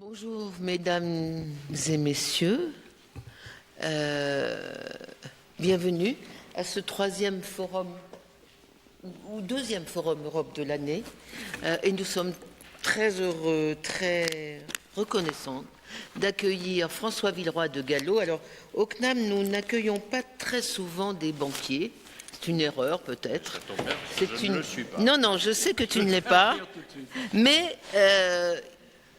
Bonjour mesdames et messieurs, bienvenue à ce troisième forum ou deuxième forum Europe de l'année et nous sommes très heureux, très reconnaissants d'accueillir François Villeroy de Galhau. Alors au CNAM nous n'accueillons pas très souvent des banquiers. C'est une erreur peut-être. Je ne le suis pas. Non, je sais que tu ne l'es pas, mais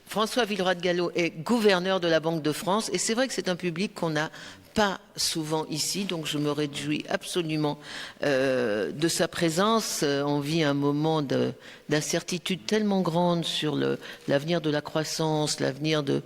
François Villeroy de Galhau est gouverneur de la Banque de France et c'est vrai que c'est un public qu'on n'a pas souvent ici, donc je me réjouis absolument de sa présence. On vit un moment d'incertitude tellement grande sur l'avenir de la croissance, l'avenir de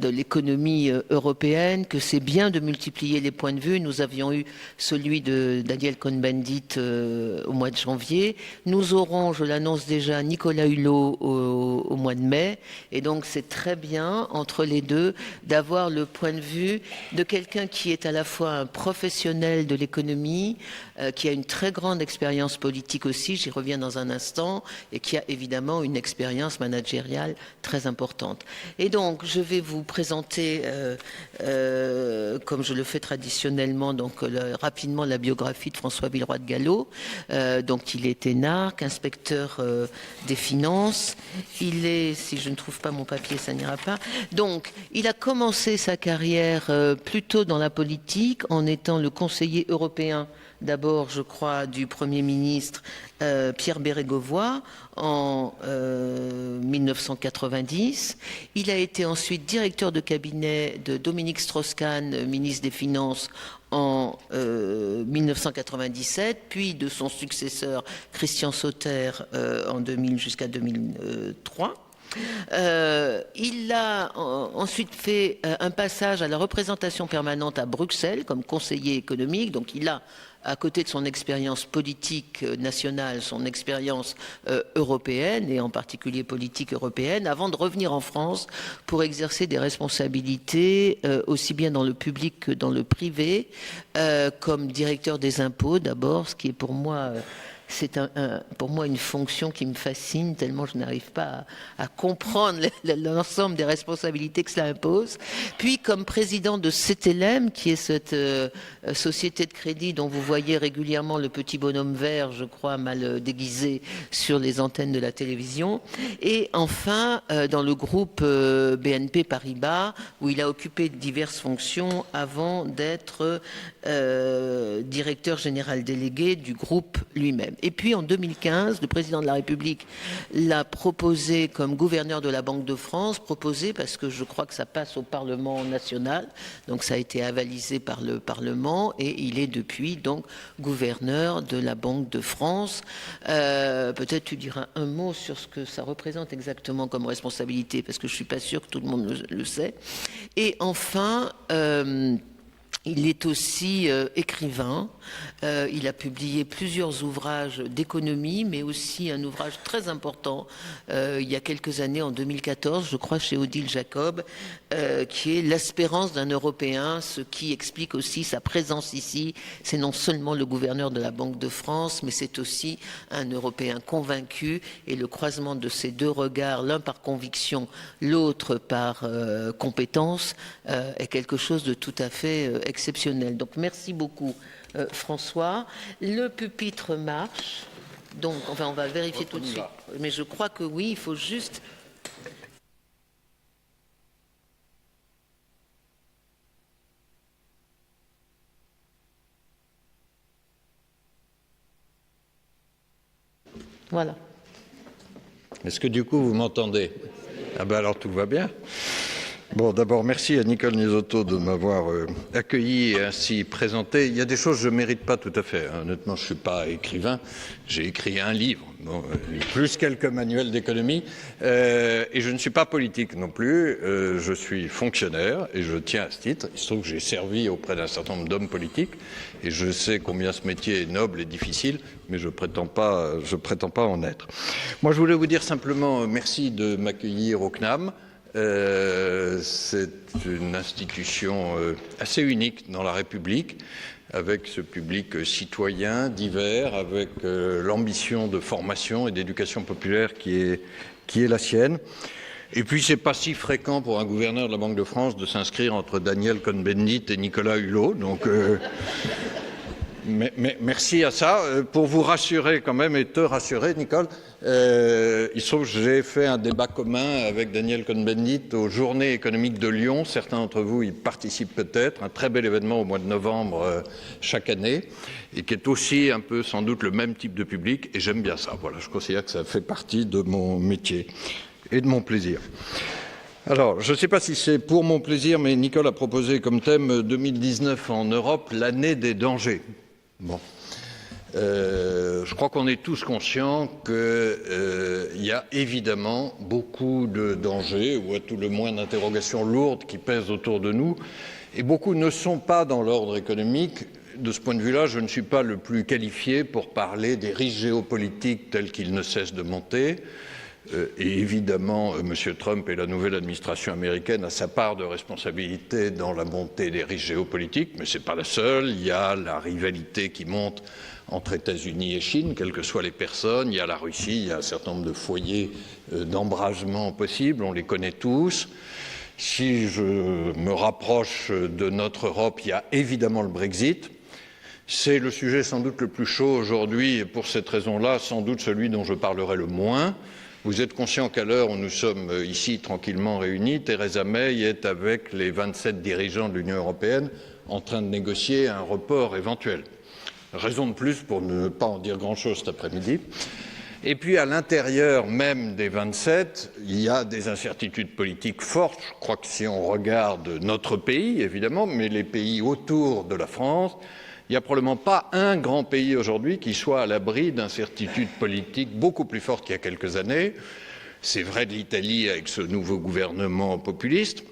l'économie européenne, que c'est bien de multiplier les points de vue. Nous avions eu celui de Daniel Cohn-Bendit au mois de janvier. Nous aurons, je l'annonce déjà, Nicolas Hulot au mois de mai. Et donc c'est très bien, entre les deux, d'avoir le point de vue de quelqu'un qui est à la fois un professionnel de l'économie, qui a une très grande expérience politique aussi, j'y reviens dans un instant, et qui a évidemment une expérience managériale très importante. Et donc, je vais vous présenter, comme je le fais traditionnellement, donc rapidement la biographie de François Villeroy de Galhau. Donc, il est énarque, inspecteur des finances. Il est, si je ne trouve pas mon papier, ça n'ira pas. Donc, il a commencé sa carrière plutôt dans la politique, en étant le conseiller européen d'abord, je crois, du Premier ministre Pierre Bérégovoy en 1990. Il a été ensuite directeur de cabinet de Dominique Strauss-Kahn, ministre des Finances, en 1997, puis de son successeur Christian Sauter en 2000 jusqu'à 2003. Il a ensuite fait un passage à la représentation permanente à Bruxelles comme conseiller économique. Donc il a, à côté de son expérience politique nationale, son expérience européenne et en particulier politique européenne, avant de revenir en France pour exercer des responsabilités aussi bien dans le public que dans le privé, comme directeur des impôts d'abord, ce qui est pour moi... C'est pour moi une fonction qui me fascine tellement je n'arrive pas à comprendre l'ensemble des responsabilités que cela impose. Puis comme président de CTLM, qui est cette société de crédit dont vous voyez régulièrement le petit bonhomme vert, je crois, mal déguisé sur les antennes de la télévision. Et enfin, dans le groupe BNP Paribas, où il a occupé diverses fonctions avant d'être directeur général délégué du groupe lui-même. Et puis en 2015, le président de la République l'a proposé comme gouverneur de la Banque de France, proposé parce que je crois que ça passe au Parlement national, donc ça a été avalisé par le Parlement et il est depuis donc gouverneur de la Banque de France. Peut-être tu diras un mot sur ce que ça représente exactement comme responsabilité, parce que je ne suis pas sûre que tout le monde le sait. Et enfin... il est aussi écrivain. Il a publié plusieurs ouvrages d'économie, mais aussi un ouvrage très important il y a quelques années, en 2014, je crois, chez Odile Jacob, qui est L'espérance d'un Européen, ce qui explique aussi sa présence ici. C'est non seulement le gouverneur de la Banque de France, mais c'est aussi un Européen convaincu. Et le croisement de ces deux regards, l'un par conviction, l'autre par compétence, est quelque chose de tout à fait exceptionnel. Donc merci beaucoup François. Le pupitre marche. Donc enfin on va vérifier tout de suite. Mais je crois que oui, il faut juste... Voilà. Est-ce que du coup vous m'entendez? Ah ben alors tout va bien. Bon, d'abord, merci à Nicole Nisotto de m'avoir accueilli et ainsi présenté. Il y a des choses que je ne mérite pas tout à fait. Honnêtement, je ne suis pas écrivain. J'ai écrit un livre, bon, plus quelques manuels d'économie. Et je ne suis pas politique non plus. Je suis fonctionnaire et je tiens à ce titre. Il se trouve que j'ai servi auprès d'un certain nombre d'hommes politiques. Et je sais combien ce métier est noble et difficile, mais je prétends pas en être. Moi, je voulais vous dire simplement merci de m'accueillir au CNAM. C'est une institution assez unique dans la République, avec ce public citoyen divers, avec l'ambition de formation et d'éducation populaire qui est la sienne. Et puis, c'est pas si fréquent pour un gouverneur de la Banque de France de s'inscrire entre Daniel Cohn-Bendit et Nicolas Hulot. Donc, merci à ça. Pour vous rassurer quand même et te rassurer, Nicole, il se trouve que j'ai fait un débat commun avec Daniel Cohn-Bendit aux Journées économiques de Lyon. Certains d'entre vous y participent peut-être. Un très bel événement au mois de novembre chaque année et qui est aussi un peu sans doute le même type de public. Et j'aime bien ça. Voilà, je considère que ça fait partie de mon métier et de mon plaisir. Alors, je ne sais pas si c'est pour mon plaisir, mais Nicole a proposé comme thème 2019 en Europe, l'année des dangers. Bon. Je crois qu'on est tous conscients qu'il y a évidemment beaucoup de dangers, ou à tout le moins d'interrogations lourdes qui pèsent autour de nous, et beaucoup ne sont pas dans l'ordre économique. De ce point de vue-là, je ne suis pas le plus qualifié pour parler des risques géopolitiques tels qu'ils ne cessent de monter. Et évidemment, M. Trump et la nouvelle administration américaine a sa part de responsabilité dans la montée des risques géopolitiques, mais ce n'est pas la seule. Il y a la rivalité qui monte entre États-Unis et Chine, quelles que soient les personnes. Il y a la Russie, il y a un certain nombre de foyers d'embrasement possibles, on les connaît tous. Si je me rapproche de notre Europe, il y a évidemment le Brexit. C'est le sujet sans doute le plus chaud aujourd'hui et pour cette raison-là, sans doute celui dont je parlerai le moins. Vous êtes conscient qu'à l'heure où nous sommes ici tranquillement réunis, Theresa May est avec les 27 dirigeants de l'Union européenne en train de négocier un report éventuel. Raison de plus pour ne pas en dire grand-chose cet après-midi. Et puis à l'intérieur même des 27, il y a des incertitudes politiques fortes. Je crois que si on regarde notre pays, évidemment, mais les pays autour de la France, il n'y a probablement pas un grand pays aujourd'hui qui soit à l'abri d'incertitudes politiques beaucoup plus fortes qu'il y a quelques années. C'est vrai de l'Italie avec ce nouveau gouvernement populiste.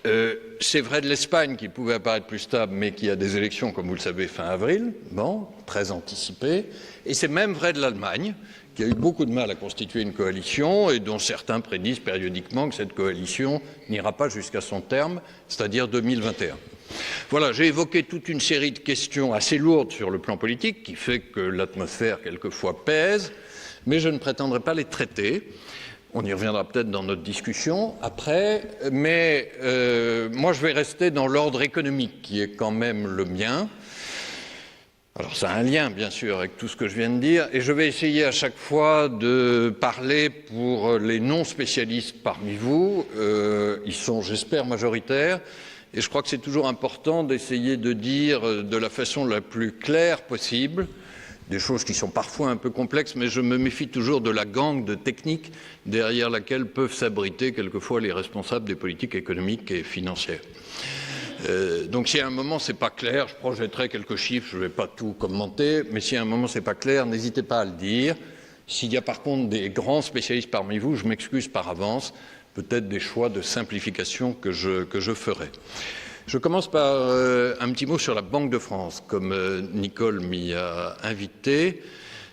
C'est vrai de l'Espagne qui pouvait apparaître plus stable, mais qui a des élections, comme vous le savez, fin avril, bon, très anticipées. Et c'est même vrai de l'Allemagne, qui a eu beaucoup de mal à constituer une coalition et dont certains prédisent périodiquement que cette coalition n'ira pas jusqu'à son terme, c'est-à-dire 2021. Voilà, j'ai évoqué toute une série de questions assez lourdes sur le plan politique, qui fait que l'atmosphère quelquefois pèse, mais je ne prétendrai pas les traiter. On y reviendra peut-être dans notre discussion après, mais moi je vais rester dans l'ordre économique, qui est quand même le mien. Alors ça a un lien, bien sûr, avec tout ce que je viens de dire, et je vais essayer à chaque fois de parler pour les non-spécialistes parmi vous. Ils sont, j'espère, majoritaires. Et je crois que c'est toujours important d'essayer de dire de la façon la plus claire possible des choses qui sont parfois un peu complexes, mais je me méfie toujours de la gangue de techniques derrière laquelle peuvent s'abriter quelquefois les responsables des politiques économiques et financières. Donc si à un moment c'est pas clair, je projetterai quelques chiffres, je ne vais pas tout commenter, mais si à un moment c'est pas clair, n'hésitez pas à le dire. S'il y a par contre des grands spécialistes parmi vous, je m'excuse par avance, peut-être des choix de simplification que je ferai. Je commence par un petit mot sur la Banque de France, comme Nicole m'y a invité.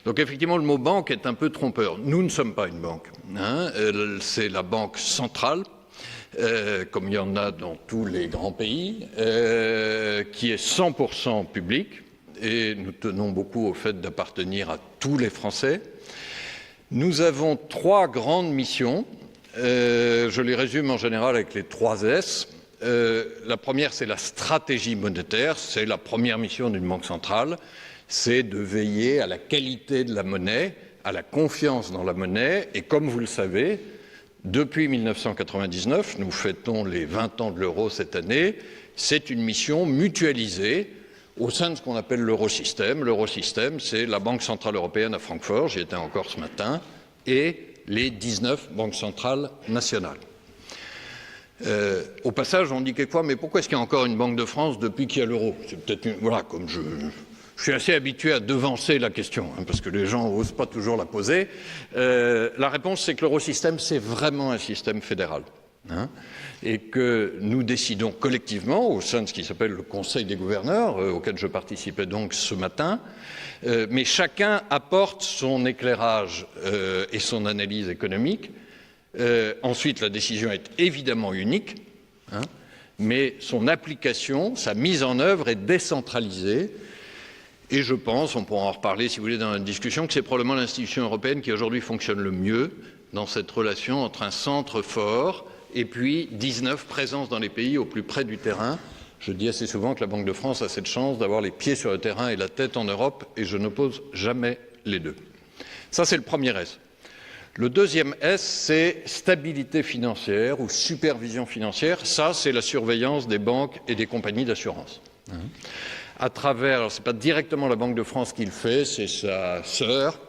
Donc effectivement, le mot banque est un peu trompeur. Nous ne sommes pas une banque, hein. C'est la banque centrale, comme il y en a dans tous les grands pays, qui est 100% publique, et nous tenons beaucoup au fait d'appartenir à tous les Français. Nous avons 3 grandes missions. Je les résume en général avec les 3 S. La première, c'est la stratégie monétaire. C'est la première mission d'une banque centrale. C'est de veiller à la qualité de la monnaie, à la confiance dans la monnaie. Et comme vous le savez, depuis 1999, nous fêtons les 20 ans de l'euro cette année, c'est une mission mutualisée au sein de ce qu'on appelle l'eurosystème. L'eurosystème, c'est la Banque centrale européenne à Francfort, j'y étais encore ce matin, et les 19 banques centrales nationales. Au passage, on dit quelquefois, mais pourquoi est-ce qu'il y a encore une Banque de France depuis qu'il y a l'euro? C'est peut-être voilà, comme je suis assez habitué à devancer la question, hein, parce que les gens n'osent pas toujours la poser. La réponse, c'est que l'eurosystème, c'est vraiment un système fédéral. Hein, et que nous décidons collectivement, au sein de ce qui s'appelle le Conseil des gouverneurs, auquel je participais donc ce matin, mais chacun apporte son éclairage et son analyse économique. Ensuite, la décision est évidemment unique, hein, mais son application, sa mise en œuvre est décentralisée. Et je pense, on pourra en reparler si vous voulez dans la discussion, que c'est probablement l'institution européenne qui aujourd'hui fonctionne le mieux dans cette relation entre un centre fort et puis 19 présences dans les pays au plus près du terrain. Je dis assez souvent que la Banque de France a cette chance d'avoir les pieds sur le terrain et la tête en Europe, et je n'oppose jamais les deux. Ça, c'est le premier S. Le deuxième S, c'est stabilité financière ou supervision financière. Ça, c'est la surveillance des banques et des compagnies d'assurance. À travers, alors ce n'est pas directement la Banque de France qui le fait, c'est sa sœur.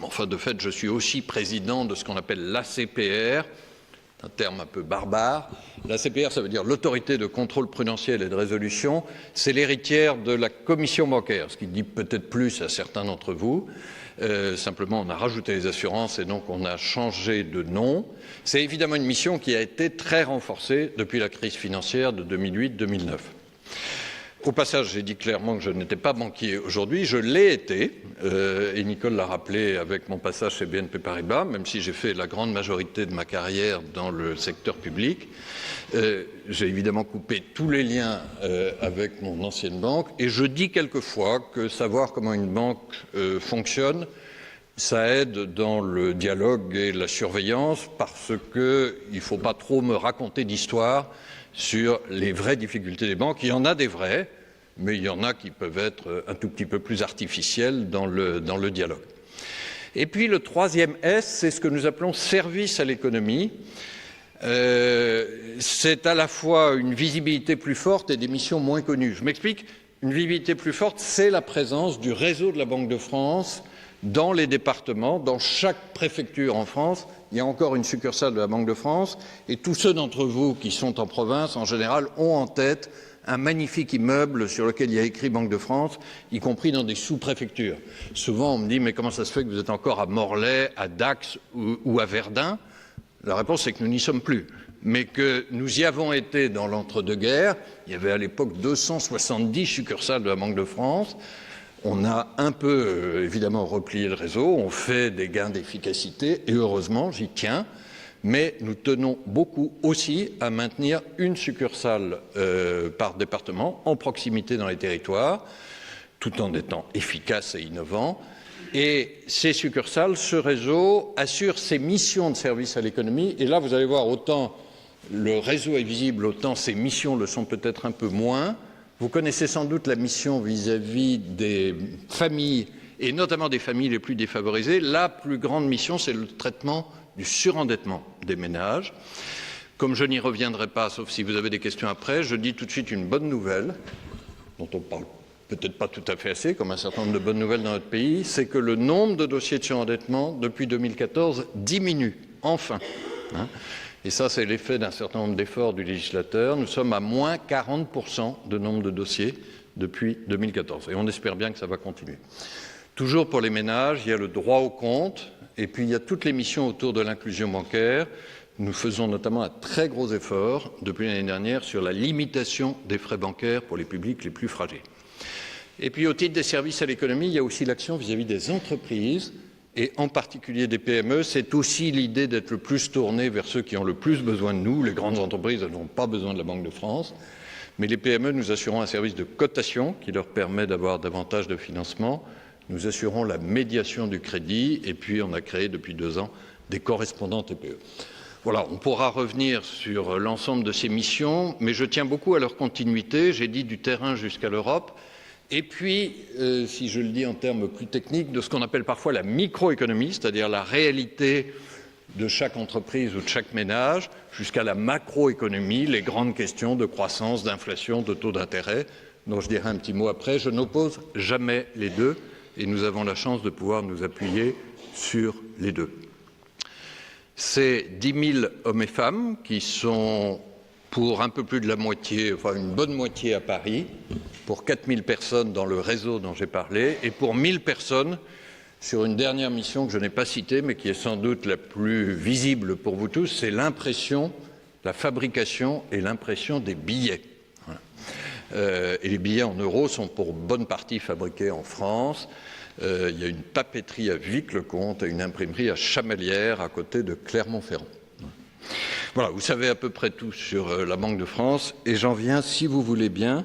Enfin, de fait, je suis aussi président de ce qu'on appelle l'ACPR, un terme un peu barbare. L'ACPR, ça veut dire l'autorité de contrôle prudentiel et de résolution. C'est l'héritière de la commission bancaire, ce qui dit peut-être plus à certains d'entre vous. Simplement, on a rajouté les assurances et donc on a changé de nom. C'est évidemment une mission qui a été très renforcée depuis la crise financière de 2008-2009. Au passage, j'ai dit clairement que je n'étais pas banquier aujourd'hui, je l'ai été, et Nicole l'a rappelé avec mon passage chez BNP Paribas, même si j'ai fait la grande majorité de ma carrière dans le secteur public. J'ai évidemment coupé tous les liens avec mon ancienne banque, et je dis quelquefois que savoir comment une banque fonctionne, ça aide dans le dialogue et la surveillance, parce qu'il ne faut pas trop me raconter d'histoires sur les vraies difficultés des banques. Il y en a des vraies, mais il y en a qui peuvent être un tout petit peu plus artificielles dans le dialogue. Et puis le troisième S, c'est ce que nous appelons service à l'économie. C'est à la fois une visibilité plus forte et des missions moins connues. Je m'explique, une visibilité plus forte, c'est la présence du réseau de la Banque de France dans les départements, dans chaque préfecture en France. Il y a encore une succursale de la Banque de France, et tous ceux d'entre vous qui sont en province, en général, ont en tête un magnifique immeuble sur lequel il y a écrit Banque de France, y compris dans des sous-préfectures. Souvent, on me dit « mais comment ça se fait que vous êtes encore à Morlaix, à Dax ou à Verdun ?» La réponse est que nous n'y sommes plus, mais que nous y avons été dans l'entre-deux-guerres. Il y avait à l'époque 270 succursales de la Banque de France. On a un peu, évidemment, replié le réseau, on fait des gains d'efficacité, et heureusement, j'y tiens, mais nous tenons beaucoup aussi à maintenir une succursale par département, en proximité dans les territoires, tout en étant efficace et innovant. Et ces succursales, ce réseau, assure ses missions de service à l'économie, et là, vous allez voir, autant le réseau est visible, autant ses missions le sont peut-être un peu moins. Vous connaissez sans doute la mission vis-à-vis des familles, et notamment des familles les plus défavorisées. La plus grande mission, c'est le traitement du surendettement des ménages. Comme je n'y reviendrai pas, sauf si vous avez des questions après, je dis tout de suite une bonne nouvelle, dont on parle peut-être pas tout à fait assez, comme un certain nombre de bonnes nouvelles dans notre pays, c'est que le nombre de dossiers de surendettement, depuis 2014, diminue, enfin. Et ça, c'est l'effet d'un certain nombre d'efforts du législateur. Nous sommes à moins 40% de nombre de dossiers depuis 2014. Et on espère bien que ça va continuer. Toujours pour les ménages, il y a le droit au compte, et puis il y a toutes les missions autour de l'inclusion bancaire. Nous faisons notamment un très gros effort depuis l'année dernière sur la limitation des frais bancaires pour les publics les plus fragiles. Et puis au titre des services à l'économie, il y a aussi l'action vis-à-vis des entreprises, et en particulier des PME. C'est aussi l'idée d'être le plus tourné vers ceux qui ont le plus besoin de nous. Les grandes entreprises, elles n'ont pas besoin de la Banque de France, mais les PME, nous assurons un service de cotation qui leur permet d'avoir davantage de financement. Nous assurons la médiation du crédit, et puis on a créé depuis 2 ans des correspondants TPE. Voilà, on pourra revenir sur l'ensemble de ces missions, mais je tiens beaucoup à leur continuité. J'ai dit du terrain jusqu'à l'Europe. Et puis, si je le dis en termes plus techniques, de ce qu'on appelle parfois la microéconomie, c'est-à-dire la réalité de chaque entreprise ou de chaque ménage, jusqu'à la macroéconomie, les grandes questions de croissance, d'inflation, de taux d'intérêt, dont je dirai un petit mot après. Je n'oppose jamais les deux, et nous avons la chance de pouvoir nous appuyer sur les deux. C'est 10 000 hommes et femmes qui sont pour un peu plus de la moitié, enfin une bonne moitié à Paris, pour 4 000 personnes dans le réseau dont j'ai parlé, et pour 1 000 personnes sur une dernière mission que je n'ai pas citée, mais qui est sans doute la plus visible pour vous tous, c'est l'impression, la fabrication et l'impression des billets. Voilà. Et les billets en euros sont pour bonne partie fabriqués en France. Il y a une papeterie à Vic-le-Comte et une imprimerie à Chamalières, à côté de Clermont-Ferrand. Voilà, vous savez à peu près tout sur la Banque de France, et j'en viens, si vous voulez bien,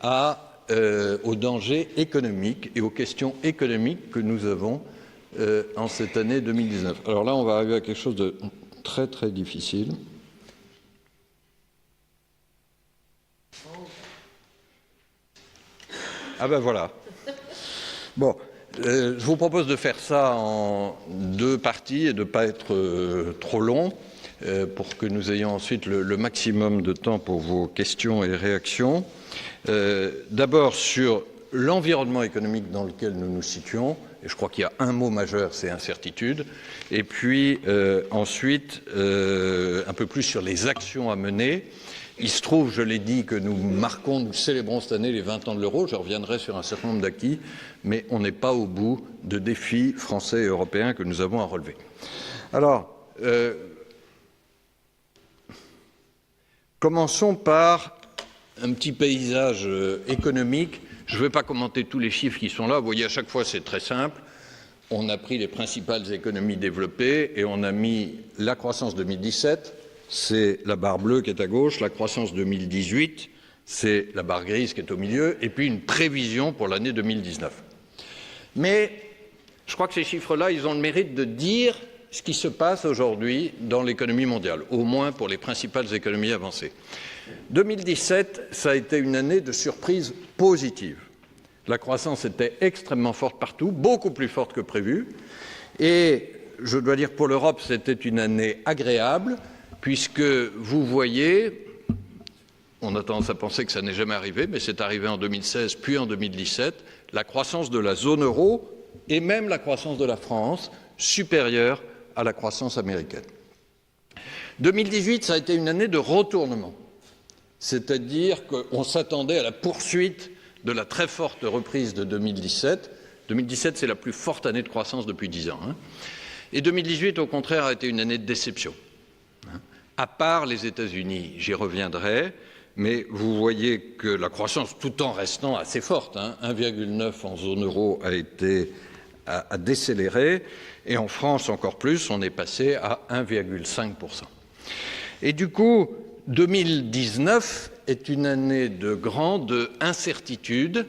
aux dangers économiques et aux questions économiques que nous avons en cette année 2019. Alors là, on va arriver à quelque chose de très très difficile. Ah ben voilà. Bon, je vous propose de faire ça en 2 parties et de ne pas être trop long pour que nous ayons ensuite le maximum de temps pour vos questions et réactions. D'abord sur l'environnement économique dans lequel nous nous situons, et je crois qu'il y a un mot majeur, c'est incertitude, et puis ensuite un peu plus sur les actions à mener. Il se trouve, je l'ai dit, que nous célébrons cette année les 20 ans de l'euro. Je reviendrai sur un certain nombre d'acquis, mais on n'est pas au bout de défis français et européens que nous avons à relever. Alors, commençons par un petit paysage économique. Je ne vais pas commenter tous les chiffres qui sont là. Vous voyez, à chaque fois, c'est très simple. On a pris les principales économies développées et on a mis la croissance 2017. C'est la barre bleue qui est à gauche, la croissance 2018, c'est la barre grise qui est au milieu, et puis une prévision pour l'année 2019. Mais je crois que ces chiffres-là, ils ont le mérite de dire ce qui se passe aujourd'hui dans l'économie mondiale, au moins pour les principales économies avancées. 2017, ça a été une année de surprise positive. La croissance était extrêmement forte partout, beaucoup plus forte que prévu, et je dois dire pour l'Europe, c'était une année agréable, puisque vous voyez, on a tendance à penser que ça n'est jamais arrivé, mais c'est arrivé en 2016 puis en 2017, la croissance de la zone euro et même la croissance de la France supérieure à la croissance américaine. 2018, ça a été une année de retournement, c'est-à-dire qu'on s'attendait à la poursuite de la très forte reprise de 2017. 2017, c'est la plus forte année de croissance depuis 10 ans. Et 2018, au contraire, a été une année de déception. À part les États-Unis, j'y reviendrai, mais vous voyez que la croissance, tout en restant assez forte, 1,9 en zone euro a décéléré, et en France encore plus, on est passé à 1,5%. Et du coup, 2019 est une année de grande incertitude.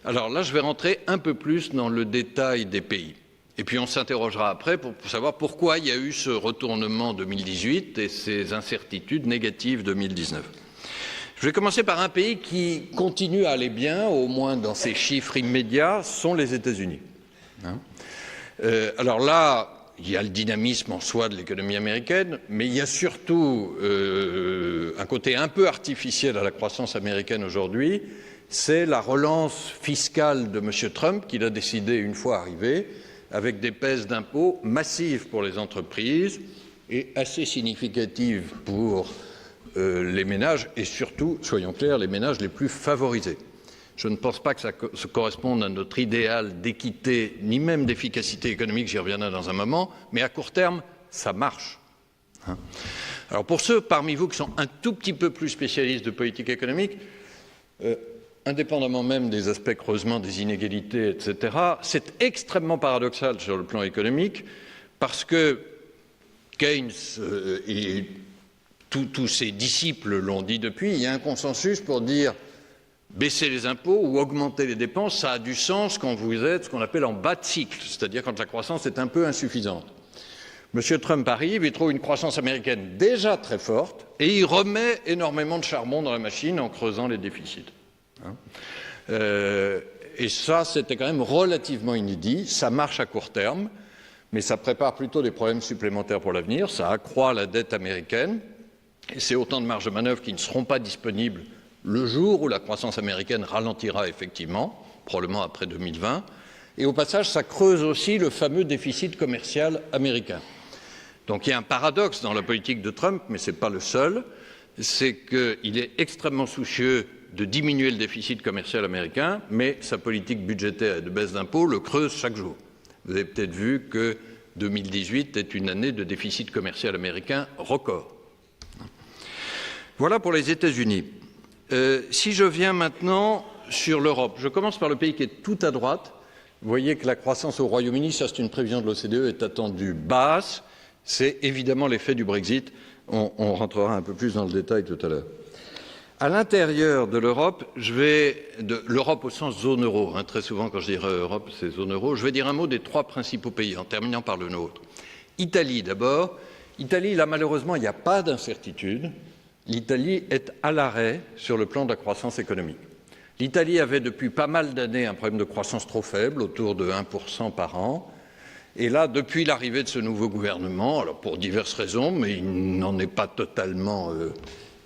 Alors là, je vais rentrer un peu plus dans le détail des pays. Et puis on s'interrogera après pour savoir pourquoi il y a eu ce retournement 2018 et ces incertitudes négatives 2019. Je vais commencer par un pays qui continue à aller bien, au moins dans ses chiffres immédiats, sont les États-Unis. Alors là, il y a le dynamisme en soi de l'économie américaine, mais il y a surtout un côté un peu artificiel à la croissance américaine aujourd'hui, c'est la relance fiscale de M. Trump qu'il a décidé une fois arrivé, avec des baisses d'impôts massives pour les entreprises et assez significatives pour les ménages et surtout, soyons clairs, les ménages les plus favorisés. Je ne pense pas que ça corresponde à notre idéal d'équité ni même d'efficacité économique, j'y reviendrai dans un moment, mais à court terme, ça marche. Alors pour ceux parmi vous qui sont un tout petit peu plus spécialistes de politique économique, indépendamment même des aspects creusement des inégalités, etc., c'est extrêmement paradoxal sur le plan économique parce que Keynes et tous ses disciples l'ont dit depuis, il y a un consensus pour dire baisser les impôts ou augmenter les dépenses, ça a du sens quand vous êtes ce qu'on appelle en bas de cycle, c'est-à-dire quand la croissance est un peu insuffisante. M. Trump arrive, il trouve une croissance américaine déjà très forte et il remet énormément de charbon dans la machine en creusant les déficits. Et ça, c'était quand même relativement inédit. Ça marche à court terme, mais ça prépare plutôt des problèmes supplémentaires pour l'avenir. Ça accroît la dette américaine. Et c'est autant de marges de manœuvre qui ne seront pas disponibles le jour où la croissance américaine ralentira effectivement, probablement après 2020. Et au passage, ça creuse aussi le fameux déficit commercial américain. Donc il y a un paradoxe dans la politique de Trump, mais ce n'est pas le seul, c'est qu'il est extrêmement soucieux de diminuer le déficit commercial américain, mais sa politique budgétaire et de baisse d'impôts le creuse chaque jour. Vous avez peut-être vu que 2018 est une année de déficit commercial américain record. Voilà pour les États-Unis. Si je viens maintenant sur l'Europe, je commence par le pays qui est tout à droite. Vous voyez que la croissance au Royaume-Uni, ça c'est une prévision de l'OCDE, est attendue basse. C'est évidemment l'effet du Brexit. On rentrera un peu plus dans le détail tout à l'heure. À l'intérieur de l'Europe, l'Europe au sens zone euro, hein, très souvent quand je dirais Europe, c'est zone euro, je vais dire un mot des 3 principaux pays, en terminant par le nôtre. Italie d'abord. Italie, là malheureusement, il n'y a pas d'incertitude. L'Italie est à l'arrêt sur le plan de la croissance économique. L'Italie avait depuis pas mal d'années un problème de croissance trop faible, autour de 1% par an. Et là, depuis l'arrivée de ce nouveau gouvernement, alors pour diverses raisons, mais il n'en est pas totalement...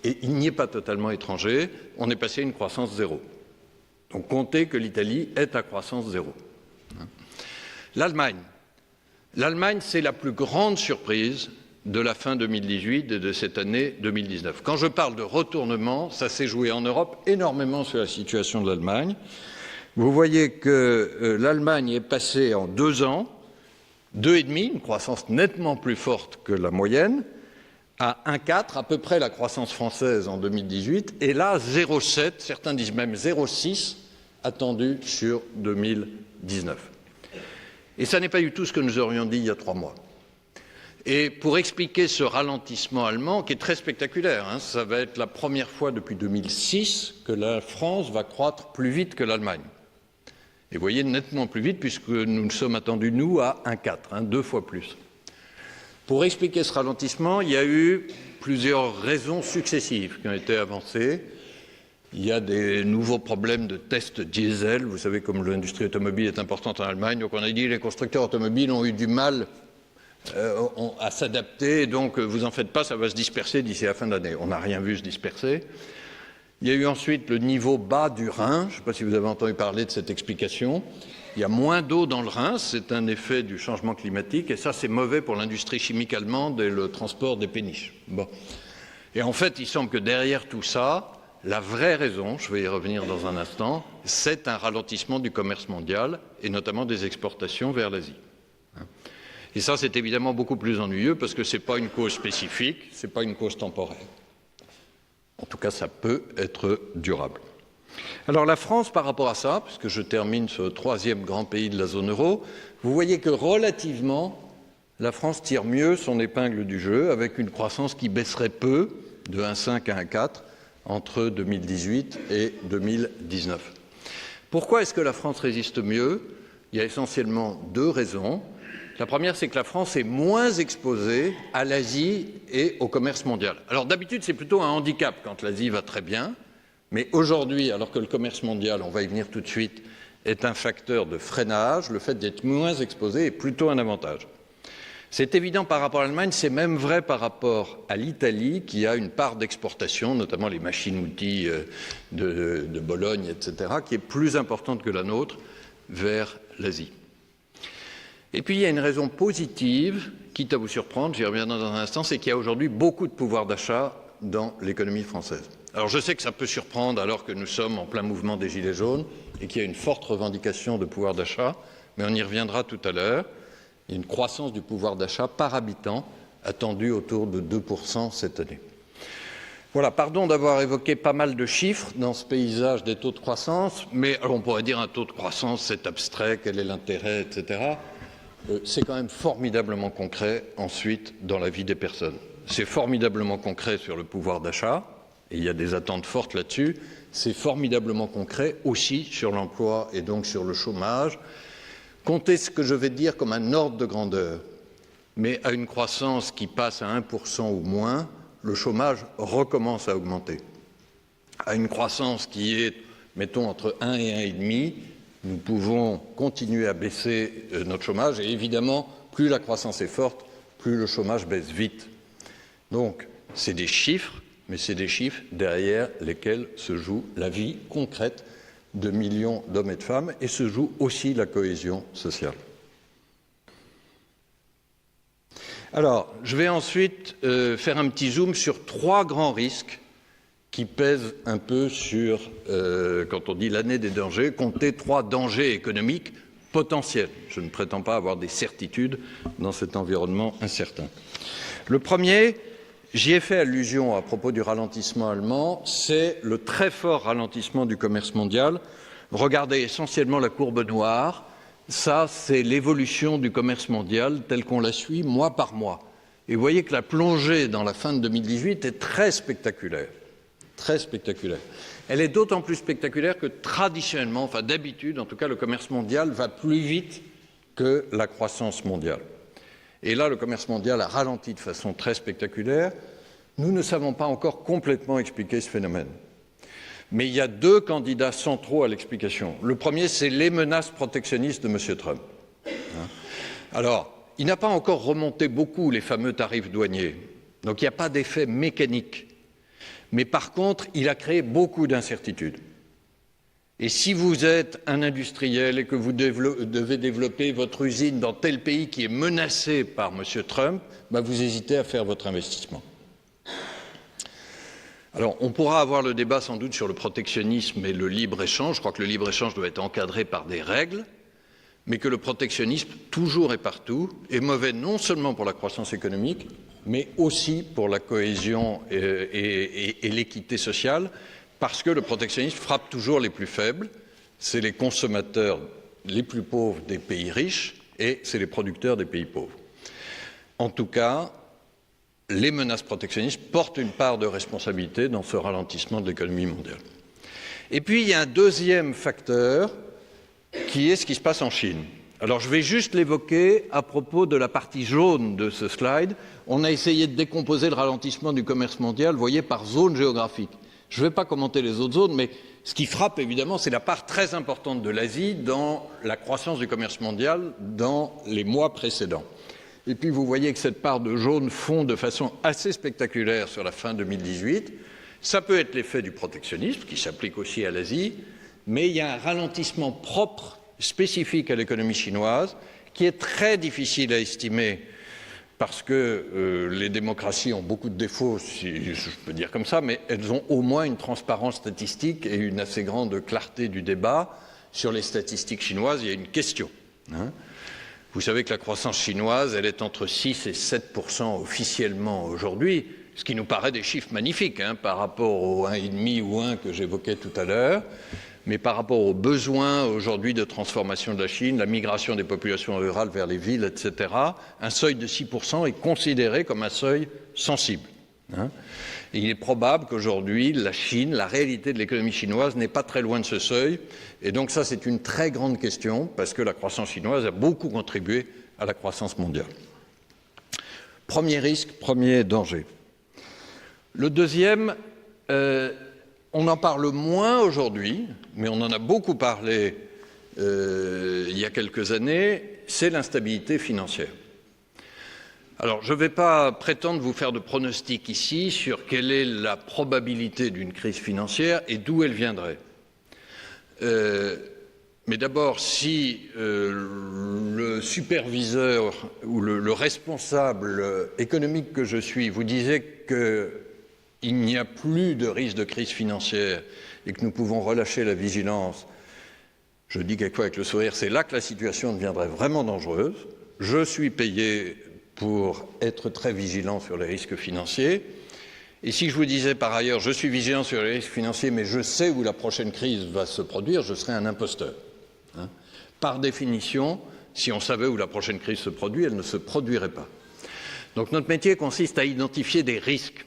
et il n'y est pas totalement étranger, on est passé à une croissance zéro. Donc comptez que l'Italie est à croissance zéro. L'Allemagne. L'Allemagne, c'est la plus grande surprise de la fin 2018 et de cette année 2019. Quand je parle de retournement, ça s'est joué en Europe énormément sur la situation de l'Allemagne. Vous voyez que l'Allemagne est passée en 2 ans, 2,5, une croissance nettement plus forte que la moyenne, à 1,4, à peu près la croissance française en 2018, et là 0,7, certains disent même 0,6, attendu sur 2019. Et ça n'est pas du tout ce que nous aurions dit il y a 3 mois. Et pour expliquer ce ralentissement allemand, qui est très spectaculaire, hein, ça va être la première fois depuis 2006 que la France va croître plus vite que l'Allemagne. Et vous voyez, nettement plus vite, puisque nous sommes attendus, nous, à 1,4, hein, 2 fois plus. Pour expliquer ce ralentissement, il y a eu plusieurs raisons successives qui ont été avancées. Il y a des nouveaux problèmes de tests diesel. Vous savez, comme l'industrie automobile est importante en Allemagne, donc on a dit que les constructeurs automobiles ont eu du mal à s'adapter, donc vous en faites pas, ça va se disperser d'ici la fin d'année. On n'a rien vu se disperser. Il y a eu ensuite le niveau bas du Rhin. Je ne sais pas si vous avez entendu parler de cette explication. Il y a moins d'eau dans le Rhin, c'est un effet du changement climatique, et ça c'est mauvais pour l'industrie chimique allemande et le transport des péniches. Bon. Et en fait, il semble que derrière tout ça, la vraie raison, je vais y revenir dans un instant, c'est un ralentissement du commerce mondial, et notamment des exportations vers l'Asie. Et ça, c'est évidemment beaucoup plus ennuyeux parce que ce n'est pas une cause spécifique, ce n'est pas une cause temporaire. En tout cas, ça peut être durable. Alors la France, par rapport à ça, puisque je termine ce 3e grand pays de la zone euro, vous voyez que relativement, la France tire mieux son épingle du jeu avec une croissance qui baisserait peu, de 1,5 à 1,4, entre 2018 et 2019. Pourquoi est-ce que la France résiste mieux? Il y a essentiellement 2 raisons. La première, c'est que la France est moins exposée à l'Asie et au commerce mondial. Alors d'habitude, c'est plutôt un handicap quand l'Asie va très bien, mais aujourd'hui, alors que le commerce mondial, on va y venir tout de suite, est un facteur de freinage, le fait d'être moins exposé est plutôt un avantage. C'est évident par rapport à l'Allemagne, c'est même vrai par rapport à l'Italie, qui a une part d'exportation, notamment les machines-outils de Bologne, etc., qui est plus importante que la nôtre vers l'Asie. Et puis, il y a une raison positive, quitte à vous surprendre, j'y reviendrai dans un instant, c'est qu'il y a aujourd'hui beaucoup de pouvoir d'achat dans l'économie française. Alors, je sais que ça peut surprendre alors que nous sommes en plein mouvement des Gilets jaunes et qu'il y a une forte revendication de pouvoir d'achat, mais on y reviendra tout à l'heure. Il y a une croissance du pouvoir d'achat par habitant attendue autour de 2% cette année. Voilà, pardon d'avoir évoqué pas mal de chiffres dans ce paysage des taux de croissance, mais alors on pourrait dire un taux de croissance, c'est abstrait, quel est l'intérêt, etc. C'est quand même formidablement concret ensuite dans la vie des personnes. C'est formidablement concret sur le pouvoir d'achat, et il y a des attentes fortes là-dessus. C'est formidablement concret aussi sur l'emploi et donc sur le chômage. Comptez ce que je vais dire comme un ordre de grandeur, mais à une croissance qui passe à 1% ou moins, le chômage recommence à augmenter. À une croissance qui est, mettons, entre 1 et 1,5, nous pouvons continuer à baisser notre chômage et évidemment, plus la croissance est forte, plus le chômage baisse vite. Donc, c'est des chiffres, mais c'est des chiffres derrière lesquels se joue la vie concrète de millions d'hommes et de femmes et se joue aussi la cohésion sociale. Alors, je vais ensuite faire un petit zoom sur 3 grands risques qui pèsent un peu sur, quand on dit l'année des dangers, compter 3 dangers économiques potentiels. Je ne prétends pas avoir des certitudes dans cet environnement incertain. Le premier, j'y ai fait allusion à propos du ralentissement allemand, c'est le très fort ralentissement du commerce mondial. Regardez essentiellement la courbe noire. Ça, c'est l'évolution du commerce mondial telle qu'on la suit mois par mois. Et vous voyez que la plongée dans la fin de 2018 est très spectaculaire. très spectaculaire. Elle est d'autant plus spectaculaire que traditionnellement, enfin d'habitude, en tout cas, le commerce mondial va plus vite que la croissance mondiale. Et là, le commerce mondial a ralenti de façon très spectaculaire. Nous ne savons pas encore complètement expliquer ce phénomène. Mais il y a deux candidats centraux à l'explication. Le premier, c'est les menaces protectionnistes de M. Trump. Alors, il n'a pas encore remonté beaucoup les fameux tarifs douaniers. Donc, il n'y a pas d'effet mécanique. Mais par contre, il a créé beaucoup d'incertitudes. Et si vous êtes un industriel et que vous devez développer votre usine dans tel pays qui est menacé par M. Trump, vous hésitez à faire votre investissement. Alors, on pourra avoir le débat sans doute sur le protectionnisme et le libre-échange. Je crois que le libre-échange doit être encadré par des règles, mais que le protectionnisme, toujours et partout, est mauvais non seulement pour la croissance économique, mais aussi pour la cohésion et l'équité sociale, parce que le protectionnisme frappe toujours les plus faibles, c'est les consommateurs les plus pauvres des pays riches et c'est les producteurs des pays pauvres. En tout cas, les menaces protectionnistes portent une part de responsabilité dans ce ralentissement de l'économie mondiale. Et puis, il y a un deuxième facteur qui est ce qui se passe en Chine. Alors, je vais juste l'évoquer à propos de la partie jaune de ce slide. On a essayé de décomposer le ralentissement du commerce mondial, vous voyez, par zone géographique. Je ne vais pas commenter les autres zones, mais ce qui frappe, évidemment, c'est la part très importante de l'Asie dans la croissance du commerce mondial dans les mois précédents. Et puis, vous voyez que cette part de jaune fond de façon assez spectaculaire sur la fin 2018. Ça peut être l'effet du protectionnisme, qui s'applique aussi à l'Asie, mais il y a un ralentissement propre, spécifique à l'économie chinoise, qui est très difficile à estimer parce que les démocraties ont beaucoup de défauts, si je peux dire comme ça, mais elles ont au moins une transparence statistique et une assez grande clarté du débat. Sur les statistiques chinoises, il y a une question. Vous savez que la croissance chinoise, elle est entre 6 et 7% officiellement aujourd'hui, ce qui nous paraît des chiffres magnifiques par rapport au 1,5 ou 1 que j'évoquais tout à l'heure. Mais par rapport aux besoins aujourd'hui de transformation de la Chine, la migration des populations rurales vers les villes, etc., un seuil de 6% est considéré comme un seuil sensible. Et il est probable qu'aujourd'hui, la Chine, la réalité de l'économie chinoise n'est pas très loin de ce seuil. Et donc ça, c'est une très grande question, parce que la croissance chinoise a beaucoup contribué à la croissance mondiale. Premier risque, premier danger. Le deuxième, on en parle moins aujourd'hui, mais on en a beaucoup parlé il y a quelques années, c'est l'instabilité financière. Alors, je ne vais pas prétendre vous faire de pronostic ici sur quelle est la probabilité d'une crise financière et d'où elle viendrait. Mais d'abord, si le superviseur ou le responsable économique que je suis vous disait qu'il n'y a plus de risque de crise financière et que nous pouvons relâcher la vigilance, je dis quelquefois avec le sourire, c'est là que la situation deviendrait vraiment dangereuse. Je suis payé pour être très vigilant sur les risques financiers. Et si je vous disais par ailleurs, je suis vigilant sur les risques financiers, mais je sais où la prochaine crise va se produire, je serais un imposteur. Par définition, si on savait où la prochaine crise se produit, elle ne se produirait pas. Donc notre métier consiste à identifier des risques.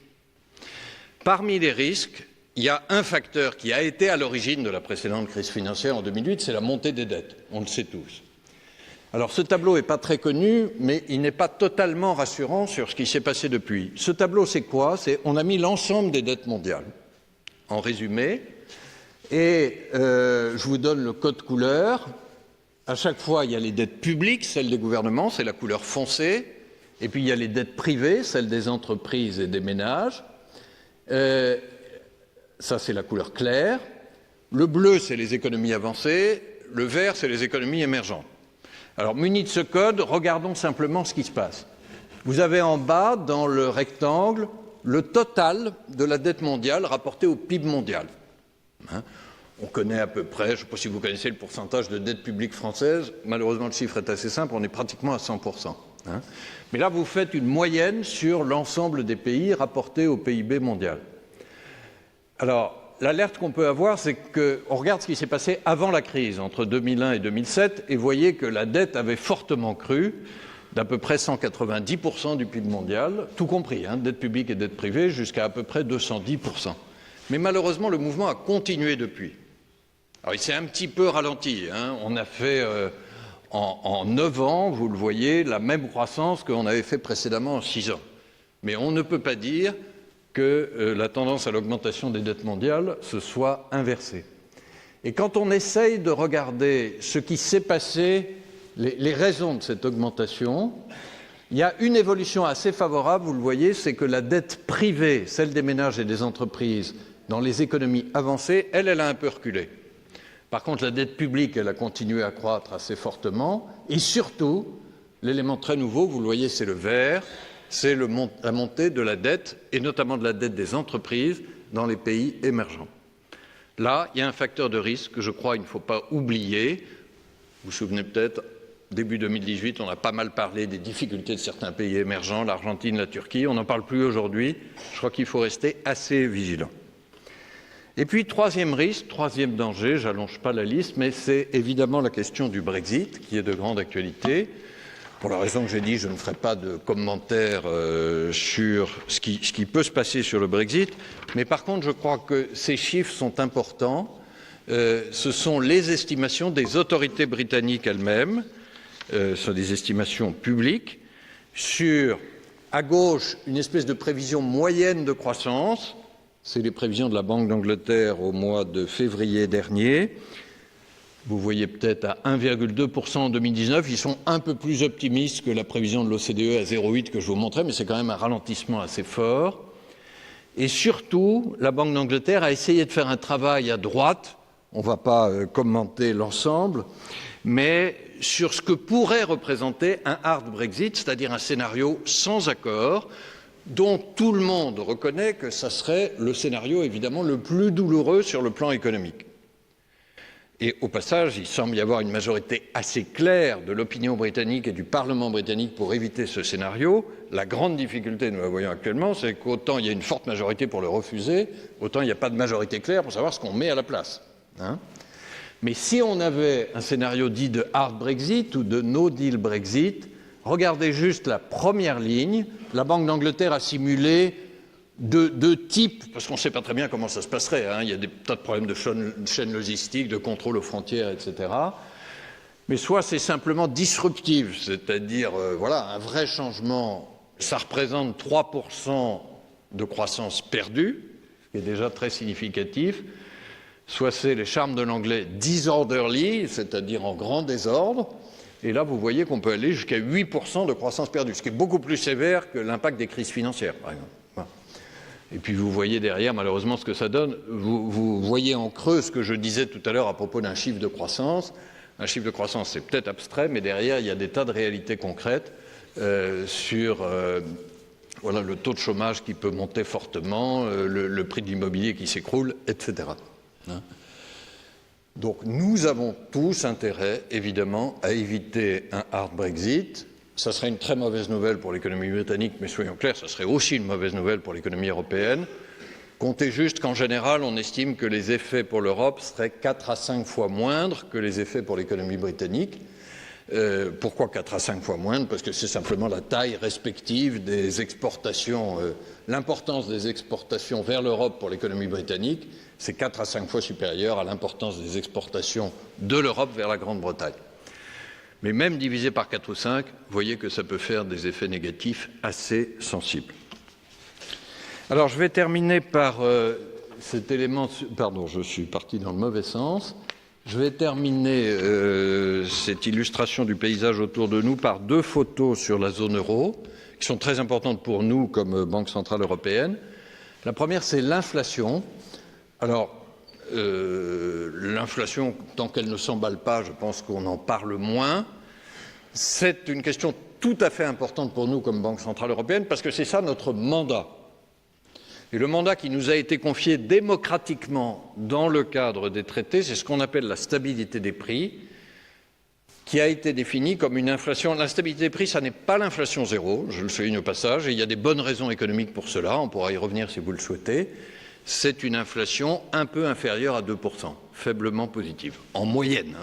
Parmi les risques, il y a un facteur qui a été à l'origine de la précédente crise financière en 2008, c'est la montée des dettes. On le sait tous. Alors ce tableau n'est pas très connu, mais il n'est pas totalement rassurant sur ce qui s'est passé depuis. Ce tableau, c'est quoi? On a mis l'ensemble des dettes mondiales, en résumé, et je vous donne le code couleur. À chaque fois, il y a les dettes publiques, celles des gouvernements, c'est la couleur foncée, et puis il y a les dettes privées, celles des entreprises et des ménages. Ça, c'est la couleur claire. Le bleu, c'est les économies avancées, le vert, c'est les économies émergentes. Alors, munis de ce code, regardons simplement ce qui se passe. Vous avez en bas, dans le rectangle, le total de la dette mondiale rapportée au PIB mondial. On connaît à peu près, je ne sais pas si vous connaissez le pourcentage de dette publique française, malheureusement le chiffre est assez simple, on est pratiquement à 100%. Mais là, vous faites une moyenne sur l'ensemble des pays rapportés au PIB mondial. Alors, l'alerte qu'on peut avoir, c'est qu'on regarde ce qui s'est passé avant la crise, entre 2001 et 2007, et vous voyez que la dette avait fortement cru, d'à peu près 190% du PIB mondial, tout compris, dette publique et dette privée, jusqu'à peu près 210%. Mais malheureusement, le mouvement a continué depuis. Alors il s'est un petit peu ralenti. On a fait en 9 ans, vous le voyez, la même croissance qu'on avait fait précédemment en 6 ans. Mais on ne peut pas dire que la tendance à l'augmentation des dettes mondiales se soit inversée. Et quand on essaye de regarder ce qui s'est passé, les raisons de cette augmentation, il y a une évolution assez favorable, vous le voyez, c'est que la dette privée, celle des ménages et des entreprises, dans les économies avancées, elle a un peu reculé. Par contre, la dette publique, elle a continué à croître assez fortement. Et surtout, l'élément très nouveau, vous le voyez, c'est le vert, c'est la montée de la dette, et notamment de la dette des entreprises dans les pays émergents. Là, il y a un facteur de risque que je crois qu'il ne faut pas oublier. Vous vous souvenez peut-être, début 2018, on a pas mal parlé des difficultés de certains pays émergents, l'Argentine, la Turquie. On n'en parle plus aujourd'hui. Je crois qu'il faut rester assez vigilant. Et puis, troisième risque, troisième danger, je n'allonge pas la liste, mais c'est évidemment la question du Brexit, qui est de grande actualité. Pour la raison que j'ai dit, je ne ferai pas de commentaires sur ce qui peut se passer sur le Brexit. Mais par contre, je crois que ces chiffres sont importants. Ce sont les estimations des autorités britanniques elles-mêmes. Ce sont des estimations publiques sur, à gauche, une espèce de prévision moyenne de croissance. C'est les prévisions de la Banque d'Angleterre au mois de février dernier. Vous voyez peut-être à 1,2% en 2019. Ils sont un peu plus optimistes que la prévision de l'OCDE à 0,8 que je vous montrais, mais c'est quand même un ralentissement assez fort. Et surtout, la Banque d'Angleterre a essayé de faire un travail à droite, on ne va pas commenter l'ensemble, mais sur ce que pourrait représenter un hard Brexit, c'est-à-dire un scénario sans accord, dont tout le monde reconnaît que ça serait le scénario évidemment le plus douloureux sur le plan économique. Et au passage, il semble y avoir une majorité assez claire de l'opinion britannique et du Parlement britannique pour éviter ce scénario. La grande difficulté, nous la voyons actuellement, c'est qu'autant il y a une forte majorité pour le refuser, autant il n'y a pas de majorité claire pour savoir ce qu'on met à la place. Mais si on avait un scénario dit de hard Brexit ou de no deal Brexit, regardez juste la première ligne. La Banque d'Angleterre a simulé deux types, parce qu'on ne sait pas très bien comment ça se passerait. Il y a des tas de problèmes de chaîne logistique, de contrôle aux frontières, etc. Mais soit c'est simplement disruptif, c'est-à-dire voilà, un vrai changement. Ça représente 3% de croissance perdue, ce qui est déjà très significatif. Soit c'est les charmes de l'anglais disorderly, c'est-à-dire en grand désordre. Et là, vous voyez qu'on peut aller jusqu'à 8% de croissance perdue, ce qui est beaucoup plus sévère que l'impact des crises financières, par exemple. Voilà. Et puis vous voyez derrière, malheureusement, ce que ça donne. Vous voyez en creux ce que je disais tout à l'heure à propos d'un chiffre de croissance. Un chiffre de croissance, c'est peut-être abstrait, mais derrière, il y a des tas de réalités concrètes sur voilà, le taux de chômage qui peut monter fortement, le prix de l'immobilier qui s'écroule, etc. Donc nous avons tous intérêt, évidemment, à éviter un hard Brexit. Ça serait une très mauvaise nouvelle pour l'économie britannique, mais soyons clairs, ça serait aussi une mauvaise nouvelle pour l'économie européenne. Comptez juste qu'en général, on estime que les effets pour l'Europe seraient 4 à 5 fois moindres que les effets pour l'économie britannique. Pourquoi 4 à 5 fois moindre? Parce que c'est simplement la taille respective des exportations, l'importance des exportations vers l'Europe pour l'économie britannique, c'est 4 à 5 fois supérieur à l'importance des exportations de l'Europe vers la Grande-Bretagne. Mais même divisé par 4 ou 5, vous voyez que ça peut faire des effets négatifs assez sensibles. Alors je vais terminer par cet élément... Pardon, je suis parti dans le mauvais sens. Je vais terminer cette illustration du paysage autour de nous par 2 photos sur la zone euro, qui sont très importantes pour nous comme Banque centrale européenne. La première, c'est l'inflation. Alors, l'inflation, tant qu'elle ne s'emballe pas, je pense qu'on en parle moins. C'est une question tout à fait importante pour nous comme Banque centrale européenne, parce que c'est ça notre mandat. Et le mandat qui nous a été confié démocratiquement dans le cadre des traités, c'est ce qu'on appelle la stabilité des prix, qui a été définie comme une inflation. La stabilité des prix, ça n'est pas l'inflation zéro, je le souligne au passage, et il y a des bonnes raisons économiques pour cela, on pourra y revenir si vous le souhaitez. C'est une inflation un peu inférieure à 2%, faiblement positive, en moyenne.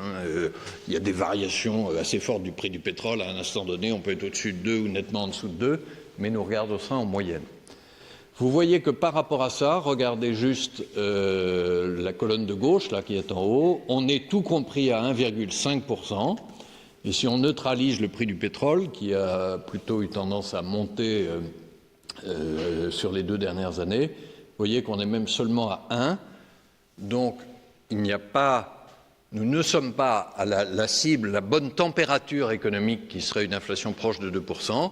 Il y a des variations assez fortes du prix du pétrole, à un instant donné, on peut être au-dessus de 2 ou nettement en dessous de 2, mais nous regardons ça en moyenne. Vous voyez que par rapport à ça, regardez juste la colonne de gauche, là, qui est en haut, on est tout compris à 1,5%. Et si on neutralise le prix du pétrole, qui a plutôt eu tendance à monter sur les 2 dernières années, vous voyez qu'on est même seulement à 1. Donc, il n'y a pas, nous ne sommes pas à la cible, la bonne température économique qui serait une inflation proche de 2%.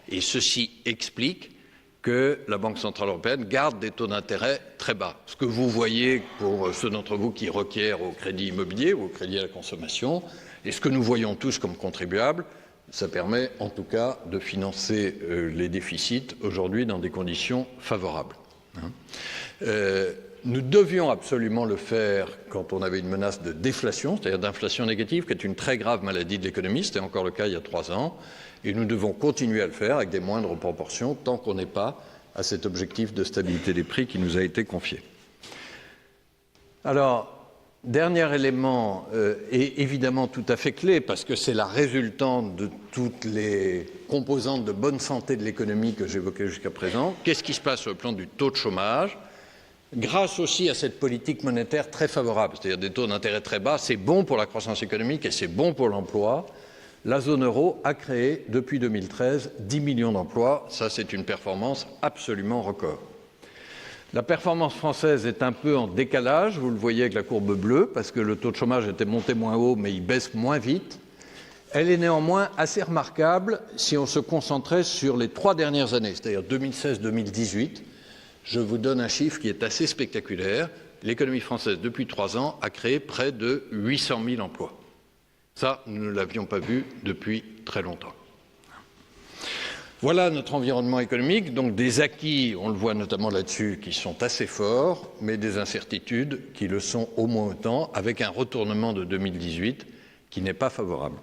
Et ceci explique que la Banque centrale européenne garde des taux d'intérêt très bas. Ce que vous voyez pour ceux d'entre vous qui requièrent au crédit immobilier ou au crédit à la consommation, et ce que nous voyons tous comme contribuables, ça permet en tout cas de financer les déficits aujourd'hui dans des conditions favorables. Nous devions absolument le faire quand on avait une menace de déflation, c'est-à-dire d'inflation négative, qui est une très grave maladie de l'économie. C'était encore le cas il y a 3 ans. Et nous devons continuer à le faire avec des moindres proportions tant qu'on n'est pas à cet objectif de stabilité des prix qui nous a été confié. Alors, dernier élément, est évidemment tout à fait clé parce que c'est la résultante de toutes les composantes de bonne santé de l'économie que j'évoquais jusqu'à présent. Qu'est-ce qui se passe sur le plan du taux de chômage ? Grâce aussi à cette politique monétaire très favorable, c'est-à-dire des taux d'intérêt très bas, c'est bon pour la croissance économique et c'est bon pour l'emploi. La zone euro a créé, depuis 2013, 10 millions d'emplois. Ça, c'est une performance absolument record. La performance française est un peu en décalage, vous le voyez avec la courbe bleue, parce que le taux de chômage était monté moins haut, mais il baisse moins vite. Elle est néanmoins assez remarquable si on se concentrait sur les 3 dernières années, c'est-à-dire 2016-2018. Je vous donne un chiffre qui est assez spectaculaire. L'économie française, depuis 3 ans, a créé près de 800 000 emplois. Ça, nous ne l'avions pas vu depuis très longtemps. Voilà notre environnement économique, donc des acquis, on le voit notamment là-dessus, qui sont assez forts, mais des incertitudes qui le sont au moins autant, avec un retournement de 2018 qui n'est pas favorable.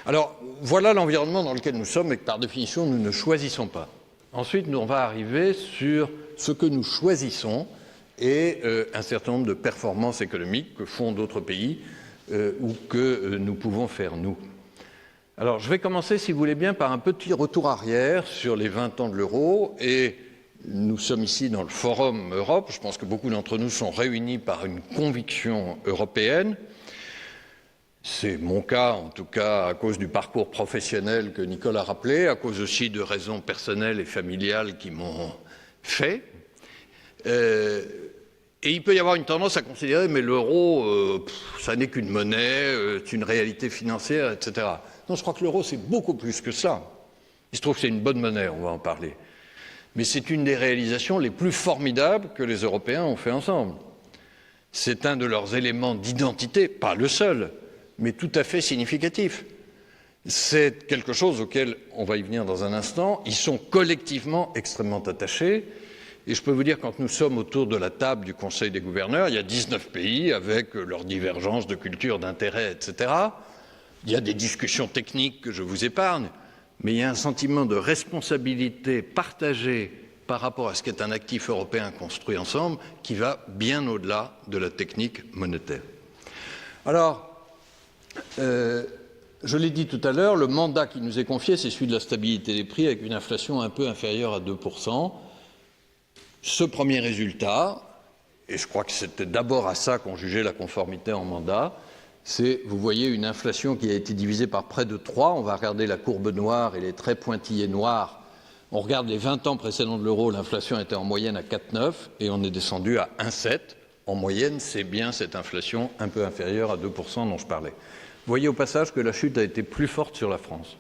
Alors, voilà l'environnement dans lequel nous sommes et que par définition, nous ne choisissons pas. Ensuite, on va arriver sur ce que nous choisissons et un certain nombre de performances économiques que font d'autres pays ou que nous pouvons faire nous. Alors, je vais commencer, si vous voulez bien, par un petit retour arrière sur les 20 ans de l'euro. Et nous sommes ici dans le Forum Europe. Je pense que beaucoup d'entre nous sont réunis par une conviction européenne. C'est mon cas, en tout cas, à cause du parcours professionnel que Nicole a rappelé, à cause aussi de raisons personnelles et familiales qui m'ont fait. Et il peut y avoir une tendance à considérer, mais l'euro, ça n'est qu'une monnaie, c'est une réalité financière, etc. Non, je crois que l'euro, c'est beaucoup plus que ça. Il se trouve que c'est une bonne monnaie, on va en parler. Mais c'est une des réalisations les plus formidables que les Européens ont fait ensemble. C'est un de leurs éléments d'identité, pas le seul, mais tout à fait significatif. C'est quelque chose auquel on va y venir dans un instant. Ils sont collectivement extrêmement attachés. Et je peux vous dire, quand nous sommes autour de la table du Conseil des gouverneurs, il y a 19 pays avec leurs divergences de culture, d'intérêts, etc. Il y a des discussions techniques que je vous épargne, mais il y a un sentiment de responsabilité partagée par rapport à ce qu'est un actif européen construit ensemble qui va bien au-delà de la technique monétaire. Alors, je l'ai dit tout à l'heure, le mandat qui nous est confié, c'est celui de la stabilité des prix avec une inflation un peu inférieure à 2%. Ce premier résultat, et je crois que c'était d'abord à ça qu'on jugeait la conformité en mandat, c'est, vous voyez, une inflation qui a été divisée par près de 3. On va regarder la courbe noire et les traits pointillés noirs. On regarde les 20 ans précédents de l'euro, l'inflation était en moyenne à 4,9 et on est descendu à 1,7. En moyenne, c'est bien cette inflation un peu inférieure à 2% dont je parlais. Vous voyez au passage que la chute a été plus forte sur la France,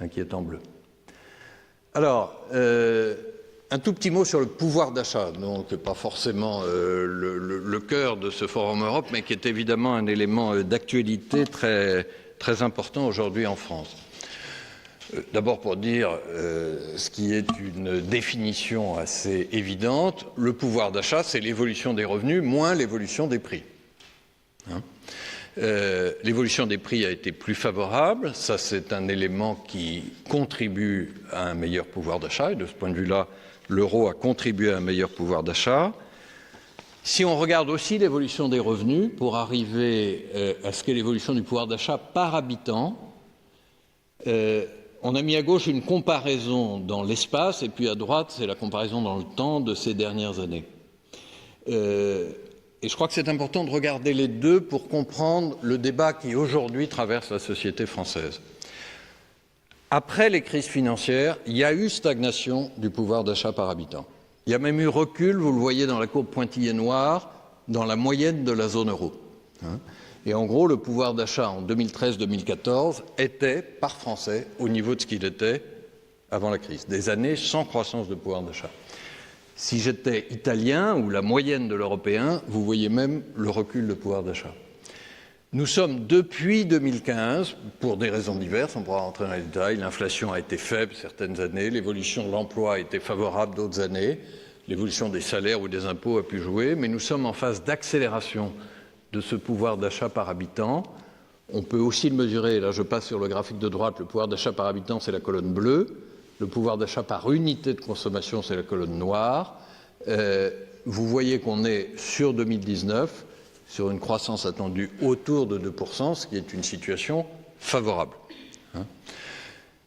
qui est en bleu. Alors, un tout petit mot sur le pouvoir d'achat, donc pas forcément le cœur de ce Forum Europe, mais qui est évidemment un élément d'actualité très, très important aujourd'hui en France. D'abord pour dire ce qui est une définition assez évidente, le pouvoir d'achat, c'est l'évolution des revenus moins l'évolution des prix. L'évolution des prix a été plus favorable, ça c'est un élément qui contribue à un meilleur pouvoir d'achat, et de ce point de vue-là, l'euro a contribué à un meilleur pouvoir d'achat. Si on regarde aussi l'évolution des revenus, pour arriver à ce qu'est l'évolution du pouvoir d'achat par habitant, On a mis à gauche une comparaison dans l'espace, et puis à droite, c'est la comparaison dans le temps de ces dernières années. Et je crois que c'est important de regarder les deux pour comprendre le débat qui aujourd'hui traverse la société française. Après les crises financières, il y a eu stagnation du pouvoir d'achat par habitant. Il y a même eu recul, vous le voyez dans la courbe pointillée noire, dans la moyenne de la zone euro. Et en gros, le pouvoir d'achat en 2013-2014 était, par Français, au niveau de ce qu'il était avant la crise. Des années sans croissance de pouvoir d'achat. Si j'étais italien ou la moyenne de l'européen, vous voyez même le recul de pouvoir d'achat. Nous sommes depuis 2015, pour des raisons diverses, on pourra rentrer dans les détails, l'inflation a été faible certaines années, l'évolution de l'emploi a été favorable d'autres années, l'évolution des salaires ou des impôts a pu jouer, mais nous sommes en phase d'accélération de ce pouvoir d'achat par habitant. On peut aussi le mesurer, là je passe sur le graphique de droite, le pouvoir d'achat par habitant c'est la colonne bleue, le pouvoir d'achat par unité de consommation c'est la colonne noire. Vous voyez qu'on est sur 2019 sur une croissance attendue autour de 2%, ce qui est une situation favorable.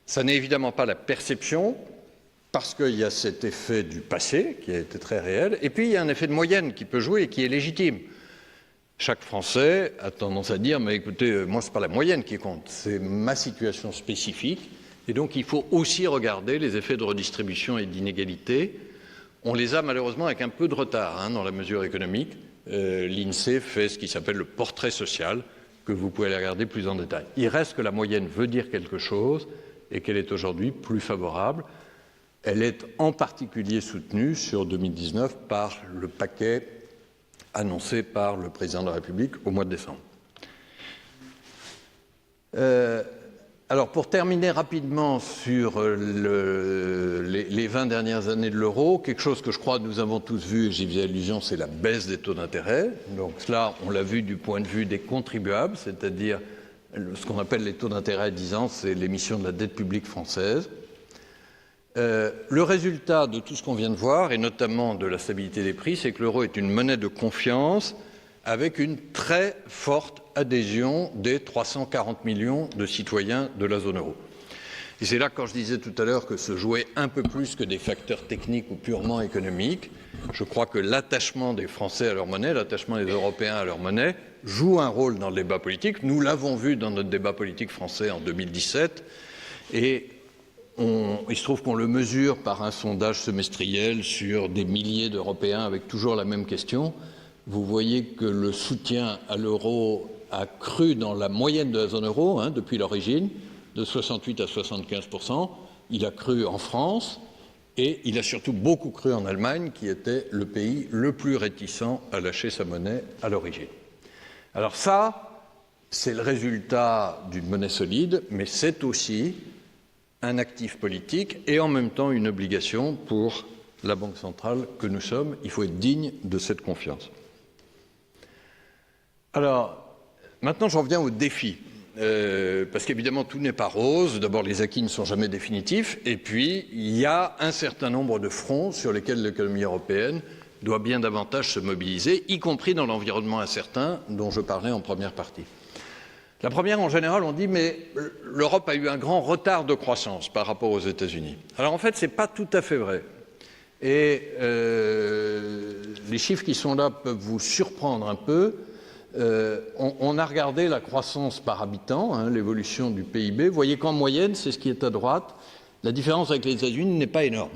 Ça n'est évidemment pas la perception, parce qu'il y a cet effet du passé qui a été très réel, et puis il y a un effet de moyenne qui peut jouer et qui est légitime. Chaque Français a tendance à dire « mais écoutez, moi, ce n'est pas la moyenne qui compte, c'est ma situation spécifique ». Et donc, il faut aussi regarder les effets de redistribution et d'inégalité. On les a malheureusement avec un peu de retard dans la mesure économique. L'INSEE fait ce qui s'appelle le portrait social, que vous pouvez aller regarder plus en détail. Il reste que la moyenne veut dire quelque chose et qu'elle est aujourd'hui plus favorable. Elle est en particulier soutenue sur 2019 par le paquet annoncé par le président de la République au mois de décembre. Alors, pour terminer rapidement sur les 20 dernières années de l'euro, quelque chose que je crois que nous avons tous vu, et j'y faisais allusion, c'est la baisse des taux d'intérêt. Donc cela, on l'a vu du point de vue des contribuables, c'est-à-dire ce qu'on appelle les taux d'intérêt à 10 ans, c'est l'émission de la dette publique française. Le résultat de tout ce qu'on vient de voir, et notamment de la stabilité des prix, c'est que l'euro est une monnaie de confiance avec une très forte adhésion des 340 millions de citoyens de la zone euro. Et c'est là, quand je disais tout à l'heure que se jouait un peu plus que des facteurs techniques ou purement économiques, je crois que l'attachement des Français à leur monnaie, l'attachement des Européens à leur monnaie, joue un rôle dans le débat politique. Nous l'avons vu dans notre débat politique français en 2017, et il se trouve qu'on le mesure par un sondage semestriel sur des milliers d'Européens avec toujours la même question. Vous voyez que le soutien à l'euro a cru dans la moyenne de la zone euro depuis l'origine, de 68 à 75%. Il a cru en France et il a surtout beaucoup cru en Allemagne, qui était le pays le plus réticent à lâcher sa monnaie à l'origine. Alors ça, c'est le résultat d'une monnaie solide, mais c'est aussi un actif politique et en même temps une obligation pour la Banque centrale que nous sommes. Il faut être digne de cette confiance. Alors, maintenant j'en viens aux défis, parce qu'évidemment tout n'est pas rose. D'abord, les acquis ne sont jamais définitifs, et puis il y a un certain nombre de fronts sur lesquels l'économie européenne doit bien davantage se mobiliser, y compris dans l'environnement incertain dont je parlais en première partie. La première, en général, on dit mais l'Europe a eu un grand retard de croissance par rapport aux États-Unis. Alors en fait, ce n'est pas tout à fait vrai. Et les chiffres qui sont là peuvent vous surprendre un peu. On a regardé la croissance par habitant, l'évolution du PIB. Vous voyez qu'en moyenne, c'est ce qui est à droite, la différence avec les États-Unis n'est pas énorme.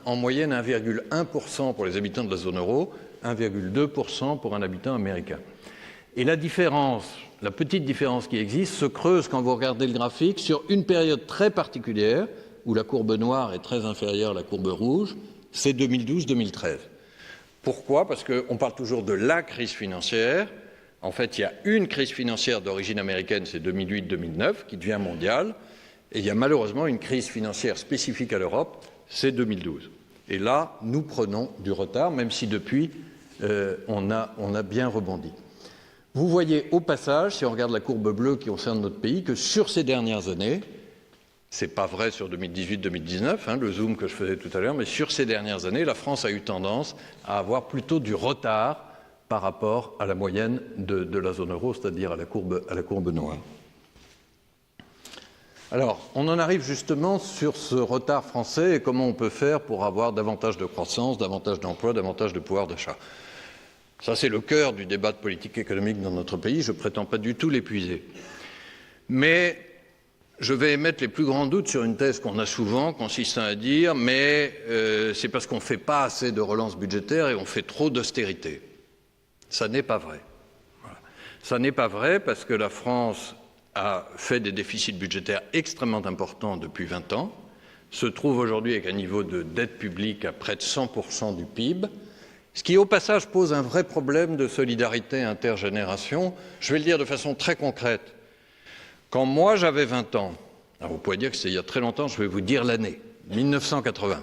En moyenne, 1,1% pour les habitants de la zone euro, 1,2% pour un habitant américain. Et la différence, la petite différence qui existe, se creuse quand vous regardez le graphique sur une période très particulière, où la courbe noire est très inférieure à la courbe rouge, c'est 2012-2013. Pourquoi ? Parce qu'on parle toujours de la crise financière. En fait, il y a une crise financière d'origine américaine, c'est 2008-2009, qui devient mondiale. Et il y a malheureusement une crise financière spécifique à l'Europe, c'est 2012. Et là, nous prenons du retard, même si depuis, on a bien rebondi. Vous voyez au passage, si on regarde la courbe bleue qui concerne notre pays, que sur ces dernières années, ce n'est pas vrai sur 2018-2019, le zoom que je faisais tout à l'heure, mais sur ces dernières années, la France a eu tendance à avoir plutôt du retard par rapport à la moyenne de la zone euro, c'est-à-dire à la courbe noire. Alors, on en arrive justement sur ce retard français et comment on peut faire pour avoir davantage de croissance, davantage d'emplois, davantage de pouvoir d'achat. Ça, c'est le cœur du débat de politique économique dans notre pays. Je ne prétends pas du tout l'épuiser. Mais je vais émettre les plus grands doutes sur une thèse qu'on a souvent, consistant à dire mais c'est parce qu'on ne fait pas assez de relance budgétaire et on fait trop d'austérité. Ça n'est pas vrai. Voilà. Ça n'est pas vrai parce que la France a fait des déficits budgétaires extrêmement importants depuis 20 ans, se trouve aujourd'hui avec un niveau de dette publique à près de 100% du PIB, ce qui au passage pose un vrai problème de solidarité intergénération. Je vais le dire de façon très concrète. Quand moi j'avais 20 ans, alors vous pouvez dire que c'est il y a très longtemps, je vais vous dire l'année, 1980.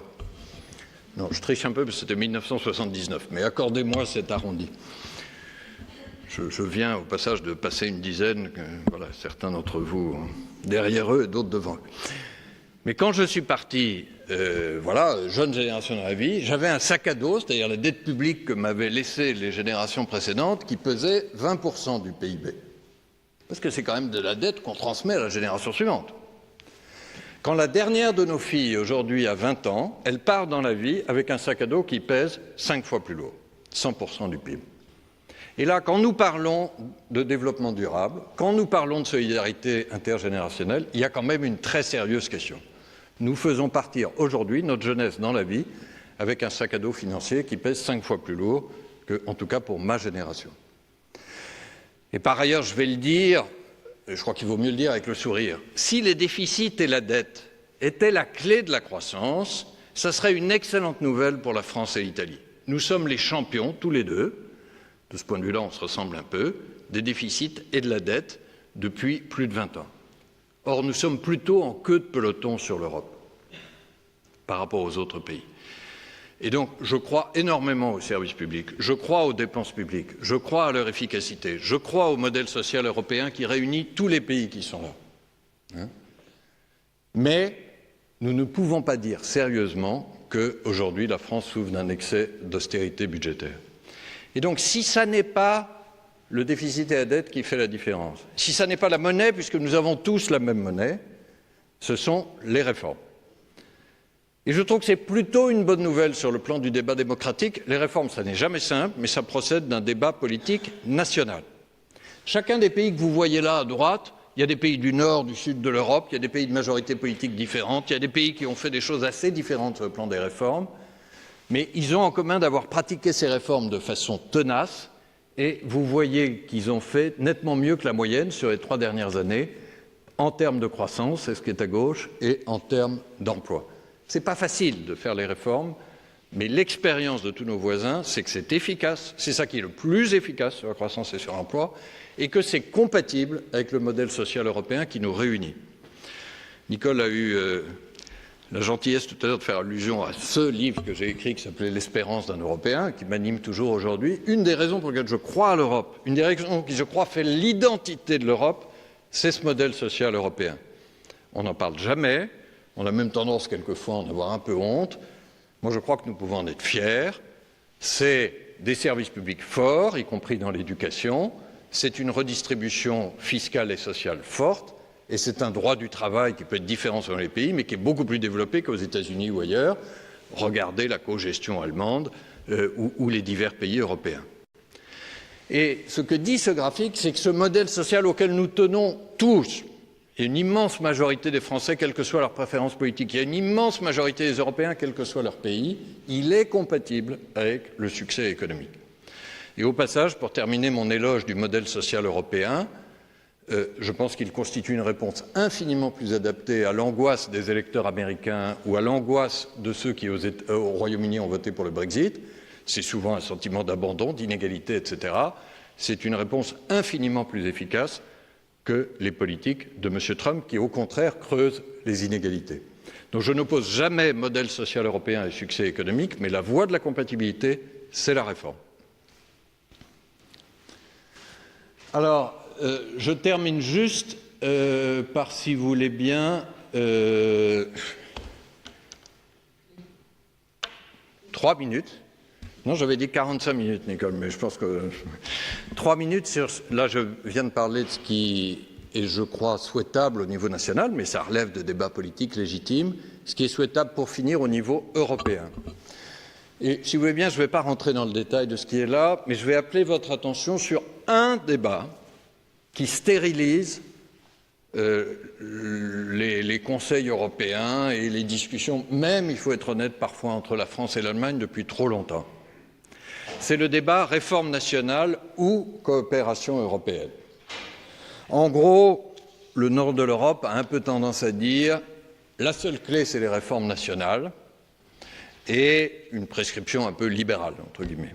Non, je triche un peu parce que c'était 1979, mais accordez-moi cet arrondi. Je viens au passage de passer une dizaine, voilà, certains d'entre vous derrière eux et d'autres devant eux. Mais quand je suis parti, voilà, jeune génération dans la vie, j'avais un sac à dos, c'est-à-dire la dette publique que m'avaient laissée les générations précédentes, qui pesait 20% du PIB. Parce que c'est quand même de la dette qu'on transmet à la génération suivante. Quand la dernière de nos filles, aujourd'hui, a 20 ans, elle part dans la vie avec un sac à dos qui pèse 5 fois plus lourd, 100% du PIB. Et là, quand nous parlons de développement durable, quand nous parlons de solidarité intergénérationnelle, il y a quand même une très sérieuse question. Nous faisons partir aujourd'hui notre jeunesse dans la vie avec un sac à dos financier qui pèse 5 fois plus lourd que, en tout cas pour ma génération. Et par ailleurs, je vais le dire, et je crois qu'il vaut mieux le dire avec le sourire, si les déficits et la dette étaient la clé de la croissance, ça serait une excellente nouvelle pour la France et l'Italie. Nous sommes les champions, tous les deux, de ce point de vue-là, on se ressemble un peu, des déficits et de la dette depuis plus de 20 ans. Or, nous sommes plutôt en queue de peloton sur l'Europe par rapport aux autres pays. Et donc, je crois énormément aux services publics, je crois aux dépenses publiques, je crois à leur efficacité, je crois au modèle social européen qui réunit tous les pays qui sont là. Hein ? Mais nous ne pouvons pas dire sérieusement qu'aujourd'hui la France souffre d'un excès d'austérité budgétaire. Et donc, si ça n'est pas le déficit et la dette qui fait la différence, si ça n'est pas la monnaie, puisque nous avons tous la même monnaie, ce sont les réformes. Et je trouve que c'est plutôt une bonne nouvelle sur le plan du débat démocratique. Les réformes, ça n'est jamais simple, mais ça procède d'un débat politique national. Chacun des pays que vous voyez là à droite, il y a des pays du nord, du sud de l'Europe, il y a des pays de majorité politique différentes, il y a des pays qui ont fait des choses assez différentes sur le plan des réformes, mais ils ont en commun d'avoir pratiqué ces réformes de façon tenace, et vous voyez qu'ils ont fait nettement mieux que la moyenne sur les 3 dernières années, en termes de croissance, c'est ce qui est à gauche, et en termes d'emploi. Ce n'est pas facile de faire les réformes, mais l'expérience de tous nos voisins, c'est que c'est efficace, c'est ça qui est le plus efficace sur la croissance et sur l'emploi, et que c'est compatible avec le modèle social européen qui nous réunit. Nicole a eu la gentillesse tout à l'heure de faire allusion à ce livre que j'ai écrit qui s'appelait « L'espérance d'un Européen », qui m'anime toujours aujourd'hui. Une des raisons pour lesquelles je crois à l'Europe, une des raisons qui, je crois, fait l'identité de l'Europe, c'est ce modèle social européen. On n'en parle jamais, on a même tendance quelquefois à en avoir un peu honte. Moi, je crois que nous pouvons en être fiers. C'est des services publics forts, y compris dans l'éducation. C'est une redistribution fiscale et sociale forte. Et c'est un droit du travail qui peut être différent selon les pays, mais qui est beaucoup plus développé qu'aux États-Unis ou ailleurs. Regardez la cogestion allemande ou les divers pays européens. Et ce que dit ce graphique, c'est que ce modèle social auquel nous tenons tous, il y a une immense majorité des Français, quelles que soient leurs préférences politiques, il y a une immense majorité des Européens, quel que soit leur pays, il est compatible avec le succès économique. Et au passage, pour terminer mon éloge du modèle social européen, je pense qu'il constitue une réponse infiniment plus adaptée à l'angoisse des électeurs américains ou à l'angoisse de ceux qui, au Royaume-Uni, ont voté pour le Brexit. C'est souvent un sentiment d'abandon, d'inégalité, etc. C'est une réponse infiniment plus efficace que les politiques de M. Trump qui, au contraire, creusent les inégalités. Donc je n'oppose jamais modèle social européen et succès économique, mais la voie de la compatibilité, c'est la réforme. Alors, je termine juste par, si vous voulez bien, 3 minutes. Non, j'avais dit 45 minutes, Nicole, mais je pense que 3 minutes sur... Là, je viens de parler de ce qui et je crois souhaitable au niveau national, mais ça relève de débats politiques légitimes, ce qui est souhaitable pour finir au niveau européen. Et si vous voulez bien, je ne vais pas rentrer dans le détail de ce qui est là, mais je vais appeler votre attention sur un débat qui stérilise les conseils européens et les discussions, même, il faut être honnête, parfois entre la France et l'Allemagne depuis trop longtemps. C'est le débat réforme nationale ou coopération européenne. En gros, le nord de l'Europe a un peu tendance à dire la seule clé, c'est les réformes nationales et une prescription un peu libérale, entre guillemets.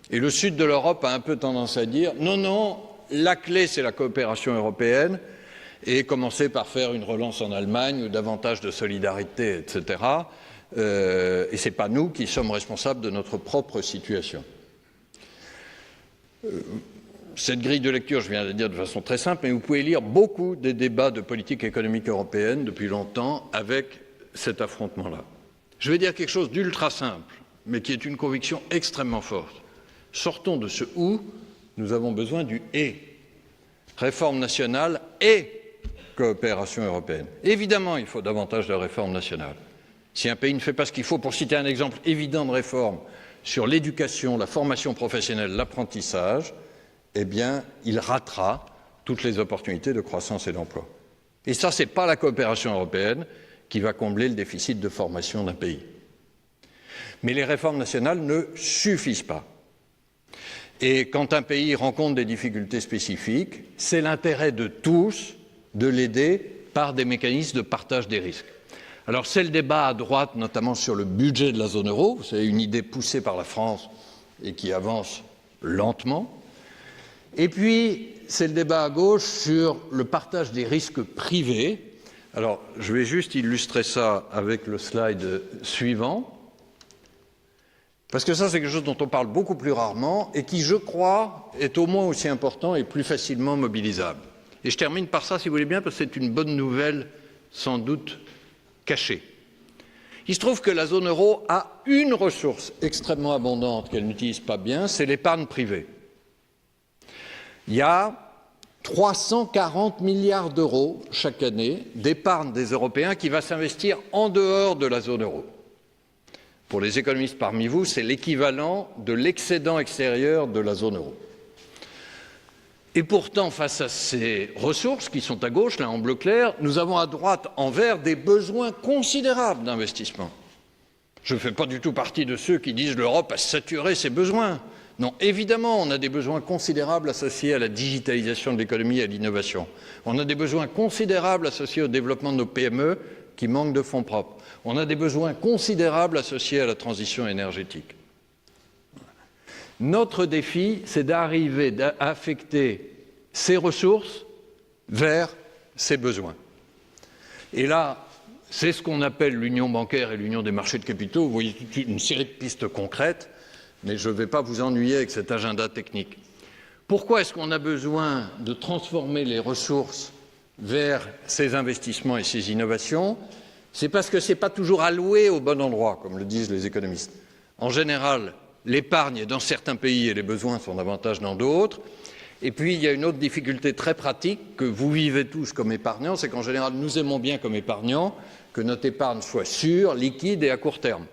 Et le sud de l'Europe a un peu tendance à dire non, non, la clé, c'est la coopération européenne et commencer par faire une relance en Allemagne ou davantage de solidarité, etc. Et ce n'est pas nous qui sommes responsables de notre propre situation. Cette grille de lecture, je viens de le dire de façon très simple, mais vous pouvez lire beaucoup des débats de politique économique européenne depuis longtemps avec cet affrontement-là. Je vais dire quelque chose d'ultra simple, mais qui est une conviction extrêmement forte. Sortons de ce « ou », nous avons besoin du « et ». Réforme nationale et coopération européenne. Évidemment, il faut davantage de réformes nationales. Si un pays ne fait pas ce qu'il faut, pour citer un exemple évident de réforme sur l'éducation, la formation professionnelle, l'apprentissage, eh bien, il ratera toutes les opportunités de croissance et d'emploi. Et ça, ce n'est pas la coopération européenne qui va combler le déficit de formation d'un pays. Mais les réformes nationales ne suffisent pas. Et quand un pays rencontre des difficultés spécifiques, c'est l'intérêt de tous de l'aider par des mécanismes de partage des risques. Alors c'est le débat à droite, notamment sur le budget de la zone euro. C'est une idée poussée par la France et qui avance lentement. Et puis, c'est le débat à gauche sur le partage des risques privés. Alors, je vais juste illustrer ça avec le slide suivant. Parce que ça, c'est quelque chose dont on parle beaucoup plus rarement et qui, je crois, est au moins aussi important et plus facilement mobilisable. Et je termine par ça, si vous voulez bien, parce que c'est une bonne nouvelle, sans doute cachée. Il se trouve que la zone euro a une ressource extrêmement abondante qu'elle n'utilise pas bien, c'est l'épargne privée. Il y a 340 milliards d'euros chaque année d'épargne des Européens qui va s'investir en dehors de la zone euro. Pour les économistes parmi vous, c'est l'équivalent de l'excédent extérieur de la zone euro. Et pourtant, face à ces ressources qui sont à gauche, là en bleu clair, nous avons à droite, en vert, des besoins considérables d'investissement. Je ne fais pas du tout partie de ceux qui disent l'Europe a saturé ses besoins. Non, évidemment, on a des besoins considérables associés à la digitalisation de l'économie et à l'innovation. On a des besoins considérables associés au développement de nos PME qui manquent de fonds propres. On a des besoins considérables associés à la transition énergétique. Notre défi, c'est d'arriver à affecter ces ressources vers ces besoins. Et là, c'est ce qu'on appelle l'union bancaire et l'union des marchés de capitaux. Vous voyez toute une série de pistes concrètes, mais je ne vais pas vous ennuyer avec cet agenda technique. Pourquoi est-ce qu'on a besoin de transformer les ressources vers ces investissements et ces innovations? C'est parce que ce n'est pas toujours alloué au bon endroit, comme le disent les économistes. En général, l'épargne est dans certains pays et les besoins sont davantage dans d'autres. Et puis, il y a une autre difficulté très pratique que vous vivez tous comme épargnants, c'est qu'en général, nous aimons bien comme épargnants que notre épargne soit sûre, liquide et à court terme.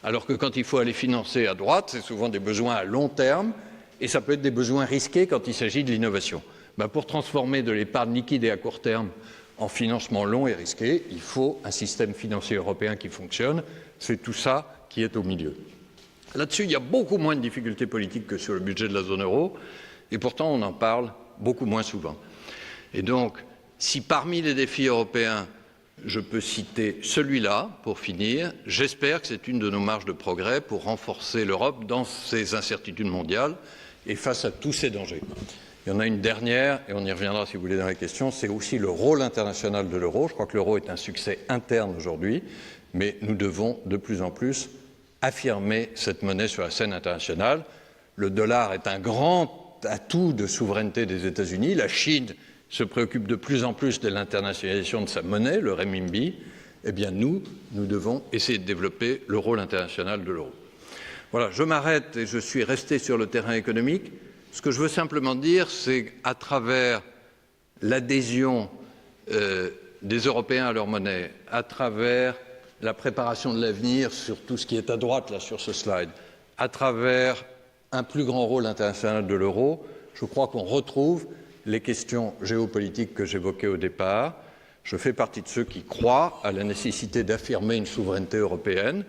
Alors que quand il faut aller financer à droite, c'est souvent des besoins à long terme et ça peut être des besoins risqués quand il s'agit de l'innovation. Pour transformer de l'épargne liquide et à court terme en financement long et risqué, il faut un système financier européen qui fonctionne. C'est tout ça qui est au milieu. Là-dessus, il y a beaucoup moins de difficultés politiques que sur le budget de la zone euro, et pourtant on en parle beaucoup moins souvent. Et donc, si parmi les défis européens, je peux citer celui-là, pour finir, j'espère que c'est une de nos marges de progrès pour renforcer l'Europe dans ses incertitudes mondiales et face à tous ces dangers. Il y en a une dernière, et on y reviendra si vous voulez dans les questions, c'est aussi le rôle international de l'euro. Je crois que l'euro est un succès interne aujourd'hui, mais nous devons de plus en plus affirmer cette monnaie sur la scène internationale. Le dollar est un grand atout de souveraineté des États-Unis. La Chine se préoccupe de plus en plus de l'internationalisation de sa monnaie, le renminbi. Eh bien, nous devons essayer de développer le rôle international de l'euro. Voilà, je m'arrête et je suis resté sur le terrain économique. Ce que je veux simplement dire, c'est qu'à travers l'adhésion des Européens à leur monnaie, à travers la préparation de l'avenir sur tout ce qui est à droite là sur ce slide, à travers un plus grand rôle international de l'euro, je crois qu'on retrouve les questions géopolitiques que j'évoquais au départ. Je fais partie de ceux qui croient à la nécessité d'affirmer une souveraineté européenne.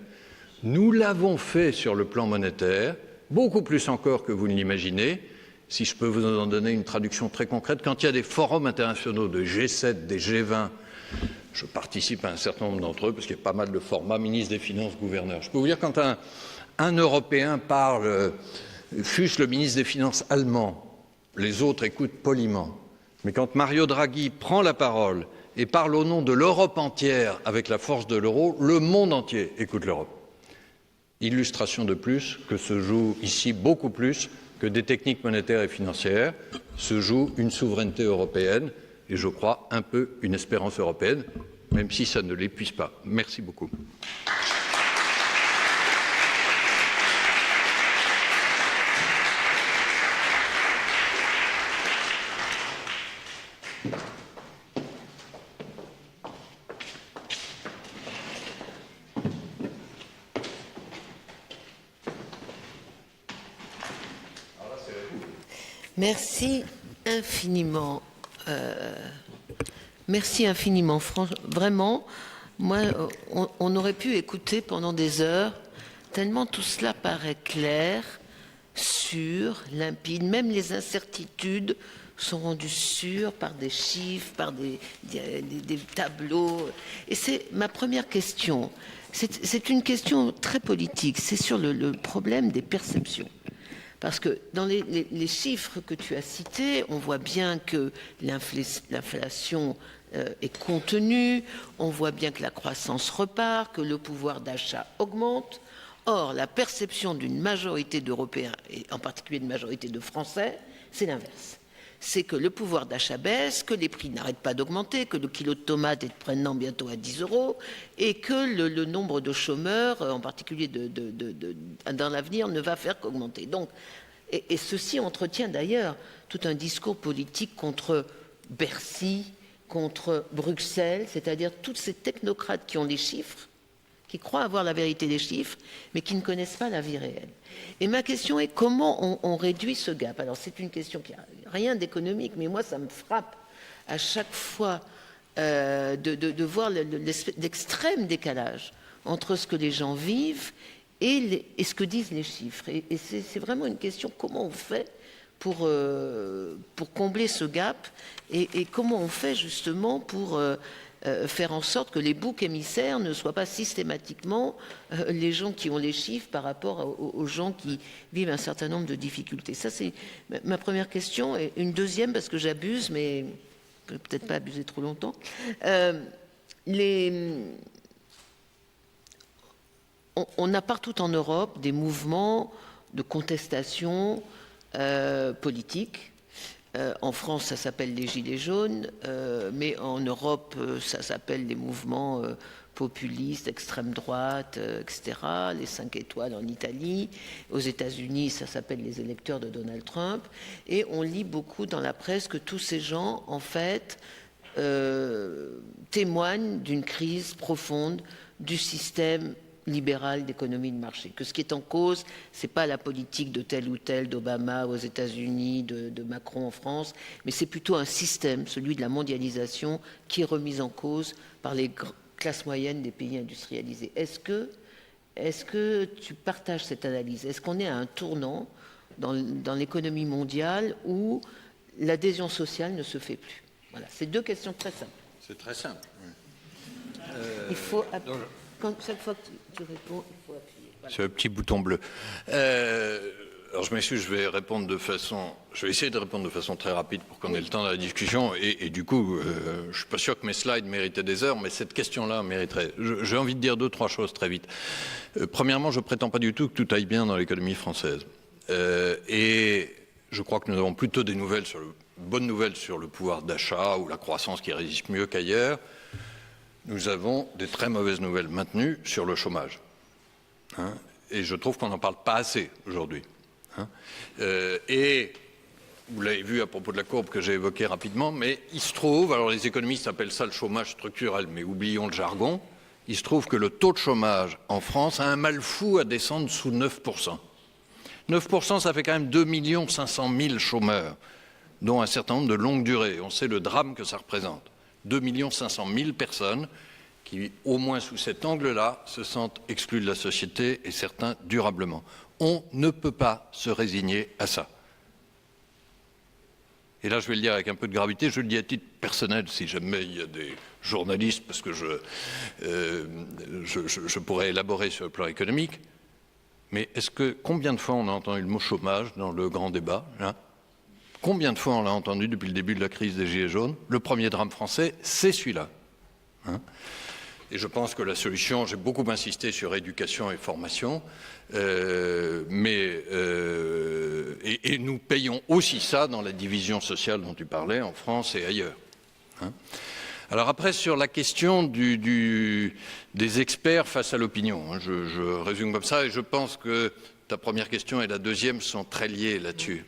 Nous l'avons fait sur le plan monétaire, beaucoup plus encore que vous ne l'imaginez. Si je peux vous en donner une traduction très concrète, quand il y a des forums internationaux de G7, des G20, je participe à un certain nombre d'entre eux, parce qu'il y a pas mal de formats, ministre des Finances, gouverneur. Je peux vous dire, quand un Européen parle, fût-ce le ministre des Finances allemand, les autres écoutent poliment. Mais quand Mario Draghi prend la parole et parle au nom de l'Europe entière avec la force de l'euro, le monde entier écoute l'Europe. Illustration de plus que se joue ici beaucoup plus que des techniques monétaires et financières, se joue une souveraineté européenne et je crois un peu une espérance européenne, même si ça ne l'épuise pas. Merci beaucoup. Merci infiniment. Merci infiniment. Vraiment, moi, on aurait pu écouter pendant des heures, tellement tout cela paraît clair, sûr, limpide. Même les incertitudes sont rendues sûres par des chiffres, par des tableaux. Et c'est ma première question. C'est une question très politique. C'est sur le problème des perceptions. Parce que dans les chiffres que tu as cités, on voit bien que l'inflation est contenue, on voit bien que la croissance repart, que le pouvoir d'achat augmente. Or, la perception d'une majorité d'Européens, et en particulier d'une majorité de Français, c'est l'inverse. C'est que le pouvoir d'achat baisse, que les prix n'arrêtent pas d'augmenter, que le kilo de tomates est maintenant bientôt à 10 € et que le nombre de chômeurs, en particulier dans l'avenir, ne va faire qu'augmenter. Donc, et ceci entretient d'ailleurs tout un discours politique contre Bercy, contre Bruxelles, c'est-à-dire tous ces technocrates qui ont des chiffres, qui croient avoir la vérité des chiffres, mais qui ne connaissent pas la vie réelle. Et ma question est comment on réduit ce gap? Alors c'est une question qui n'a rien d'économique, mais moi ça me frappe à chaque fois de voir l'extrême décalage entre ce que les gens vivent et ce que disent les chiffres. Et c'est vraiment une question, comment on fait pour combler ce gap et comment on fait justement pour faire en sorte que les boucs émissaires ne soient pas systématiquement les gens qui ont les chiffres par rapport aux gens qui vivent un certain nombre de difficultés. Ça, c'est ma première question. Et une deuxième, parce que j'abuse, mais peut-être pas abuser trop longtemps. On a partout en Europe des mouvements de contestation politique. En France, ça s'appelle les Gilets jaunes, mais en Europe, ça s'appelle les mouvements populistes, extrême droite, etc., les 5 étoiles en Italie. Aux États-Unis, ça s'appelle les électeurs de Donald Trump. Et on lit beaucoup dans la presse que tous ces gens, en fait, témoignent d'une crise profonde du système libéral d'économie de marché, que ce qui est en cause, c'est pas la politique de tel ou tel, d'Obama aux États-Unis, de Macron en France, mais c'est plutôt un système, celui de la mondialisation, qui est remis en cause par les classes moyennes des pays industrialisés. Est-ce que tu partages cette analyse? Est-ce qu'on est à un tournant dans l'économie mondiale où l'adhésion sociale ne se fait plus? Voilà, c'est deux questions très simples. C'est très simple. Oui. Il faut chaque fois que tu réponds, il faut appuyer. Voilà. C'est le petit bouton bleu. Alors je m'excuse, je vais essayer de répondre de façon très rapide pour qu'on ait le temps de la discussion. Et du coup, je ne suis pas sûr que mes slides méritaient des heures, mais cette question-là mériterait. J'ai envie de dire 2-3 choses très vite. Premièrement, je ne prétends pas du tout que tout aille bien dans l'économie française. Et je crois que nous avons plutôt des bonnes nouvelles sur le pouvoir d'achat ou la croissance qui résiste mieux qu'ailleurs. Nous avons des très mauvaises nouvelles maintenues sur le chômage. Et je trouve qu'on n'en parle pas assez aujourd'hui. Et vous l'avez vu à propos de la courbe que j'ai évoquée rapidement, mais il se trouve, alors les économistes appellent ça le chômage structurel, mais oublions le jargon, il se trouve que le taux de chômage en France a un mal fou à descendre sous 9%. 9%, ça fait quand même 2 500 000 chômeurs, dont un certain nombre de longue durée. On sait le drame que ça représente. 2 500 000 personnes qui, au moins sous cet angle-là, se sentent exclues de la société et certains durablement. On ne peut pas se résigner à ça. Et là, je vais le dire avec un peu de gravité, je le dis à titre personnel, si jamais il y a des journalistes, parce que je pourrais élaborer sur le plan économique, mais combien de fois on a entendu le mot chômage dans le grand débat, hein? Combien de fois on l'a entendu depuis le début de la crise des Gilets jaunes? Le premier drame français, c'est celui-là. Hein? Et je pense que la solution, j'ai beaucoup insisté sur éducation et formation, et nous payons aussi ça dans la division sociale dont tu parlais, en France et ailleurs. Hein? Alors après, sur la question des experts face à l'opinion, hein, je résume comme ça, et je pense que ta première question et la deuxième sont très liées là-dessus.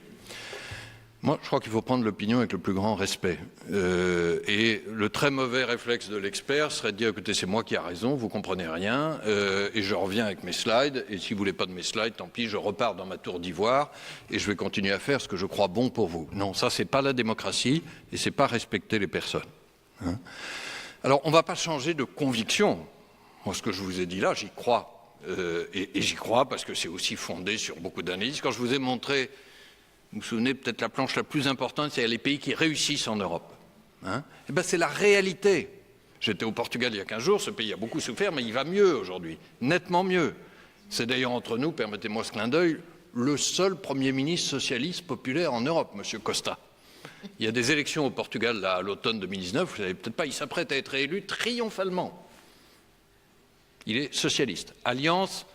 Moi, je crois qu'il faut prendre l'opinion avec le plus grand respect. Et le très mauvais réflexe de l'expert serait de dire, écoutez, c'est moi qui ai raison, vous comprenez rien, et je reviens avec mes slides, et si vous voulez pas de mes slides, tant pis, je repars dans ma tour d'ivoire, et je vais continuer à faire ce que je crois bon pour vous. Non, ça, c'est pas la démocratie, et c'est pas respecter les personnes. Hein? Alors, on ne va pas changer de conviction. Moi, ce que je vous ai dit là, j'y crois. Et j'y crois parce que c'est aussi fondé sur beaucoup d'analyses. Quand je vous ai montré, vous vous souvenez, peut-être la planche la plus importante, c'est les pays qui réussissent en Europe. Hein? Eh bien, c'est la réalité. J'étais au Portugal il y a 15 jours, ce pays a beaucoup souffert, mais il va mieux aujourd'hui, nettement mieux. C'est d'ailleurs entre nous, permettez-moi ce clin d'œil, le seul Premier ministre socialiste populaire en Europe, M. Costa. Il y a des élections au Portugal là, à l'automne 2019, vous ne savez peut-être pas, il s'apprête à être élu triomphalement. Il est socialiste. Alliance,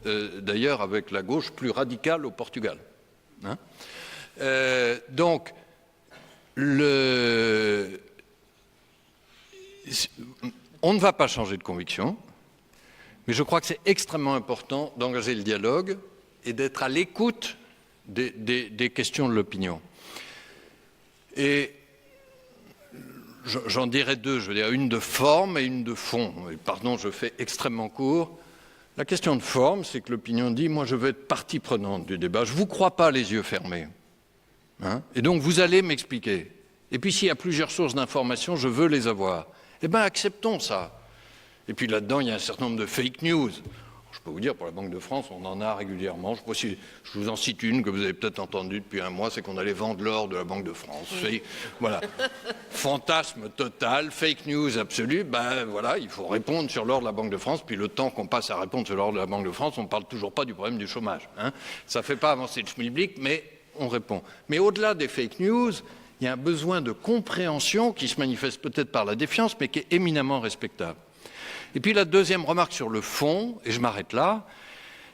d'ailleurs, avec la gauche plus radicale au Portugal. Hein? Donc, on ne va pas changer de conviction, mais je crois que c'est extrêmement important d'engager le dialogue et d'être à l'écoute des questions de l'opinion. Et j'en dirais deux, je veux dire une de forme et une de fond. Et pardon, je fais extrêmement court. La question de forme, c'est que l'opinion dit, moi je veux être partie prenante du débat, je ne vous crois pas les yeux fermés. Hein? Et donc vous allez m'expliquer. Et puis s'il y a plusieurs sources d'information, je veux les avoir. Eh bien acceptons ça. Et puis là-dedans, il y a un certain nombre de fake news. Je peux vous dire, pour la Banque de France, on en a régulièrement. Je ne sais pas si je vous en cite une que vous avez peut-être entendue depuis un mois, c'est qu'on allait vendre l'or de la Banque de France. Oui. Voilà. Fantasme total, fake news absolue. Ben voilà, il faut répondre sur l'or de la Banque de France. Puis le temps qu'on passe à répondre sur l'or de la Banque de France, on ne parle toujours pas du problème du chômage. Hein. Ça ne fait pas avancer le schmilblick, mais on répond. Mais au-delà des fake news, il y a un besoin de compréhension qui se manifeste peut-être par la défiance, mais qui est éminemment respectable. Et puis la deuxième remarque sur le fond, et je m'arrête là,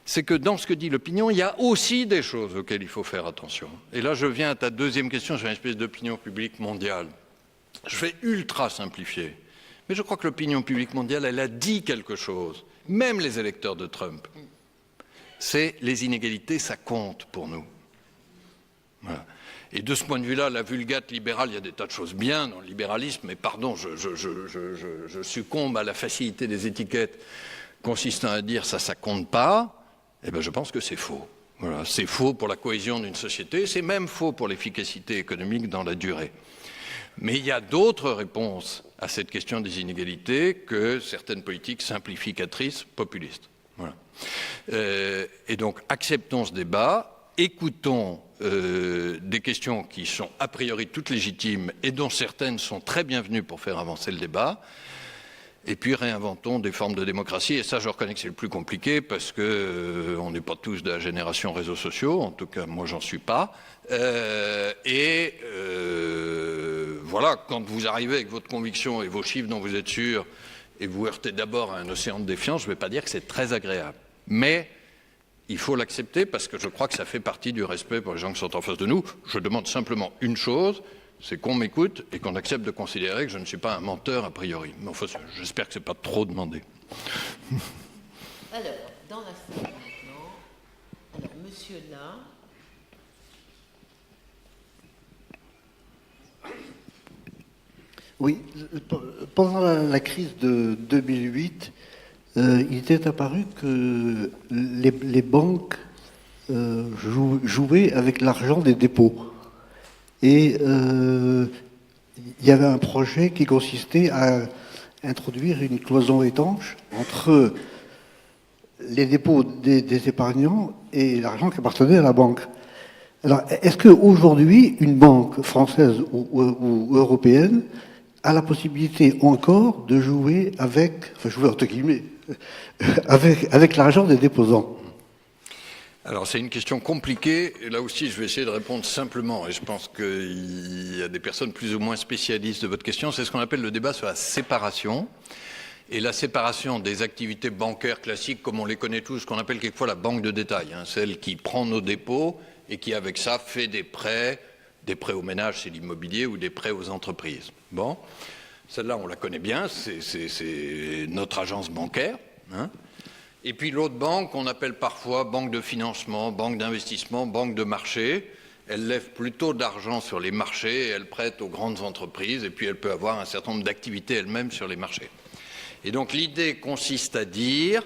c'est que dans ce que dit l'opinion, il y a aussi des choses auxquelles il faut faire attention. Et là, je viens à ta deuxième question sur une espèce d'opinion publique mondiale. Je vais ultra simplifier, mais je crois que l'opinion publique mondiale, elle a dit quelque chose, même les électeurs de Trump. C'est les inégalités, ça compte pour nous. Voilà. Et de ce point de vue-là, la vulgate libérale, il y a des tas de choses bien dans le libéralisme, mais pardon, je succombe à la facilité des étiquettes consistant à dire ça compte pas. Eh bien, je pense que c'est faux. Voilà, c'est faux pour la cohésion d'une société, c'est même faux pour l'efficacité économique dans la durée. Mais il y a d'autres réponses à cette question des inégalités que certaines politiques simplificatrices populistes. Voilà. Et donc, acceptons ce débat, écoutons des questions qui sont a priori toutes légitimes et dont certaines sont très bienvenues pour faire avancer le débat, et puis réinventons des formes de démocratie. Et ça, je reconnais que c'est le plus compliqué parce que on n'est pas tous de la génération réseaux sociaux, en tout cas moi j'en suis pas. Voilà, quand vous arrivez avec votre conviction et vos chiffres dont vous êtes sûr, et vous heurtez d'abord à un océan de défiance, je ne vais pas dire que c'est très agréable. Mais il faut l'accepter parce que je crois que ça fait partie du respect pour les gens qui sont en face de nous. Je demande simplement une chose, c'est qu'on m'écoute et qu'on accepte de considérer que je ne suis pas un menteur a priori. Mais enfin, j'espère que ce n'est pas trop demandé. Alors, dans la salle maintenant, alors monsieur là. Oui, pendant la crise de 2008, il était apparu que les banques jouaient avec l'argent des dépôts. Et il y avait un projet qui consistait à introduire une cloison étanche entre les dépôts des épargnants et l'argent qui appartenait à la banque. Alors, est-ce qu'aujourd'hui, une banque française ou européenne a la possibilité encore de jouer avec, enfin jouer entre guillemets, avec l'argent des déposants? Alors c'est une question compliquée, et là aussi je vais essayer de répondre simplement, et je pense qu'il y a des personnes plus ou moins spécialistes de votre question, c'est ce qu'on appelle le débat sur la séparation, et la séparation des activités bancaires classiques, comme on les connaît tous, qu'on appelle quelquefois la banque de détail, hein, celle qui prend nos dépôts et qui avec ça fait des prêts aux ménages, c'est l'immobilier, ou des prêts aux entreprises. Bon, celle-là on la connaît bien, c'est notre agence bancaire, hein. Et puis l'autre banque, on appelle parfois banque de financement, banque d'investissement, banque de marché. Elle lève plutôt d'argent sur les marchés, elle prête aux grandes entreprises, et puis elle peut avoir un certain nombre d'activités elle-même sur les marchés. Et donc l'idée consiste à dire,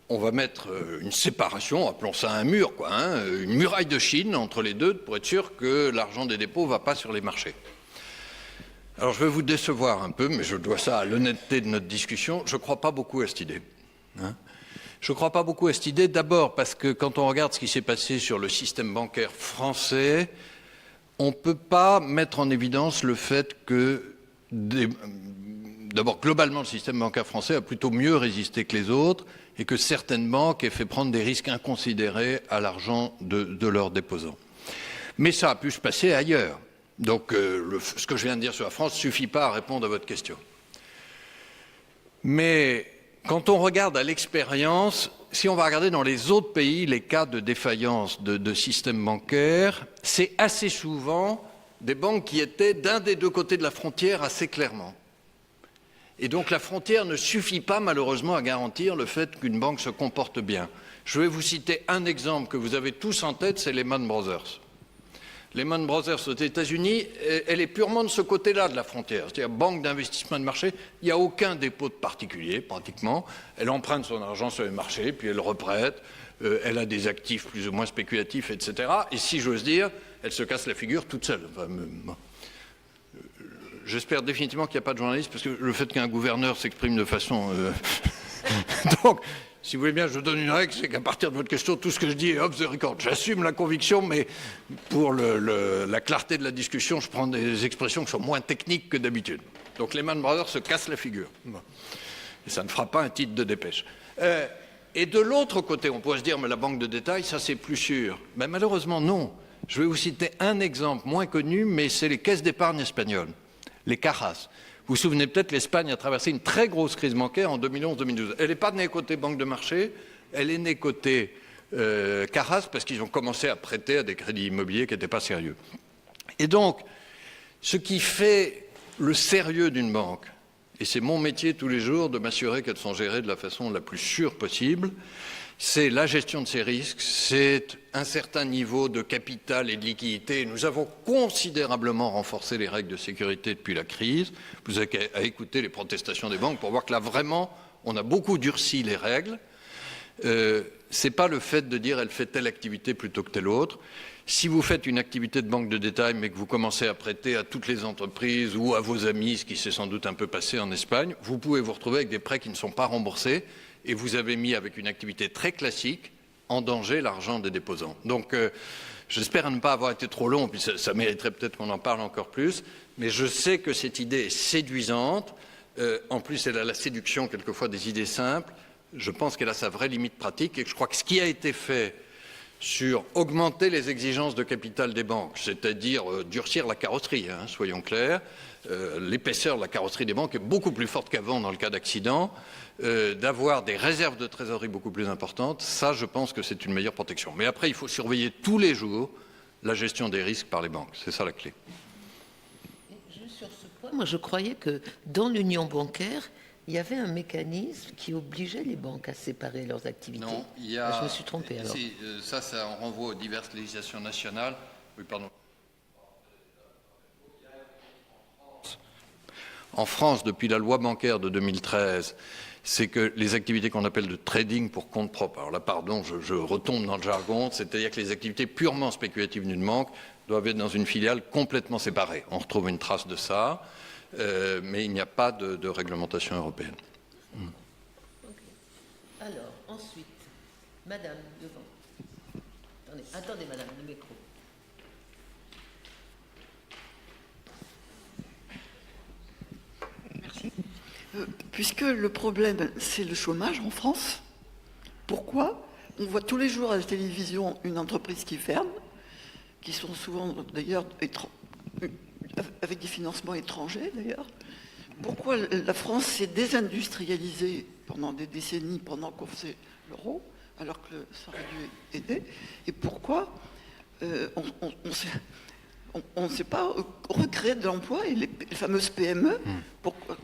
on va mettre une séparation, appelons ça un mur, quoi, hein, une muraille de Chine entre les deux, pour être sûr que l'argent des dépôts ne va pas sur les marchés. Alors je vais vous décevoir un peu, mais je dois ça à l'honnêteté de notre discussion, je ne crois pas beaucoup à cette idée. Hein. Je ne crois pas beaucoup à cette idée, d'abord parce que quand on regarde ce qui s'est passé sur le système bancaire français, on ne peut pas mettre en évidence le fait que, d'abord, globalement, le système bancaire français a plutôt mieux résisté que les autres et que certaines banques aient fait prendre des risques inconsidérés à l'argent de leurs déposants. Mais ça a pu se passer ailleurs. Donc, ce que je viens de dire sur la France ne suffit pas à répondre à votre question. Mais quand on regarde à l'expérience, si on va regarder dans les autres pays les cas de défaillance de système bancaire, c'est assez souvent des banques qui étaient d'un des deux côtés de la frontière assez clairement. Et donc la frontière ne suffit pas malheureusement à garantir le fait qu'une banque se comporte bien. Je vais vous citer un exemple que vous avez tous en tête, c'est Lehman Brothers. Lehman Brothers aux États-Unis, elle est purement de ce côté-là de la frontière, c'est-à-dire banque d'investissement de marché, il n'y a aucun dépôt de particulier pratiquement, elle emprunte son argent sur les marchés, puis elle reprête, elle a des actifs plus ou moins spéculatifs, etc. Et si j'ose dire, elle se casse la figure toute seule. Enfin, j'espère définitivement qu'il n'y a pas de journalistes, parce que le fait qu'un gouverneur s'exprime de façon... Donc, si vous voulez bien, je donne une règle, c'est qu'à partir de votre question, tout ce que je dis est off the record. J'assume la conviction, mais pour la clarté de la discussion, je prends des expressions qui sont moins techniques que d'habitude. Donc Lehman Brothers se casse la figure. Et ça ne fera pas un titre de dépêche. Et de l'autre côté, on pourrait se dire, mais la banque de détail, ça c'est plus sûr. Mais malheureusement, non. Je vais vous citer un exemple moins connu, mais c'est les caisses d'épargne espagnoles, les cajas. Vous vous souvenez peut-être, l'Espagne a traversé une très grosse crise bancaire en 2011-2012. Elle n'est pas née côté banque de marché, elle est née côté Cajas, parce qu'ils ont commencé à prêter à des crédits immobiliers qui n'étaient pas sérieux. Et donc, ce qui fait le sérieux d'une banque, et c'est mon métier tous les jours de m'assurer qu'elles sont gérées de la façon la plus sûre possible, c'est la gestion de ces risques, c'est un certain niveau de capital et de liquidité. Nous avons considérablement renforcé les règles de sécurité depuis la crise. Vous avez qu'à écouter les protestations des banques pour voir que là, vraiment, on a beaucoup durci les règles. Ce n'est pas le fait de dire elle fait telle activité plutôt que telle autre. Si vous faites une activité de banque de détail, mais que vous commencez à prêter à toutes les entreprises ou à vos amis, ce qui s'est sans doute un peu passé en Espagne, vous pouvez vous retrouver avec des prêts qui ne sont pas remboursés. Et vous avez mis, avec une activité très classique, en danger l'argent des déposants. Donc, j'espère ne pas avoir été trop long, puis ça mériterait peut-être qu'on en parle encore plus, mais je sais que cette idée est séduisante. En plus, elle a la séduction, quelquefois, des idées simples. Je pense qu'elle a sa vraie limite pratique, et que je crois que ce qui a été fait sur augmenter les exigences de capital des banques, c'est-à-dire durcir la carrosserie, hein, soyons clairs, l'épaisseur de la carrosserie des banques est beaucoup plus forte qu'avant dans le cas d'accident, d'avoir des réserves de trésorerie beaucoup plus importantes, ça je pense que c'est une meilleure protection. Mais après il faut surveiller tous les jours la gestion des risques par les banques, c'est ça la clé. Juste sur ce point, moi je croyais que dans l'union bancaire, il y avait un mécanisme qui obligeait les banques à séparer leurs activités. Non, je me suis trompé alors. Ça en renvoie aux diverses législations nationales. Oui, pardon. en France depuis la loi bancaire de 2013, c'est que les activités qu'on appelle de trading pour compte propre, alors là, pardon, je retombe dans le jargon, c'est-à-dire que les activités purement spéculatives d'une banque doivent être dans une filiale complètement séparée. On retrouve une trace de ça, mais il n'y a pas de réglementation européenne. Alors, ensuite, Madame, devant. Attendez, Madame, le micro. Merci. Puisque le problème, c'est le chômage en France, pourquoi on voit tous les jours à la télévision une entreprise qui ferme, qui sont souvent d'ailleurs avec des financements étrangers d'ailleurs. Pourquoi la France s'est désindustrialisée pendant des décennies pendant qu'on faisait l'euro, alors que ça aurait dû aider? Et pourquoi on ne sait pas recréer de l'emploi et les fameuses PME,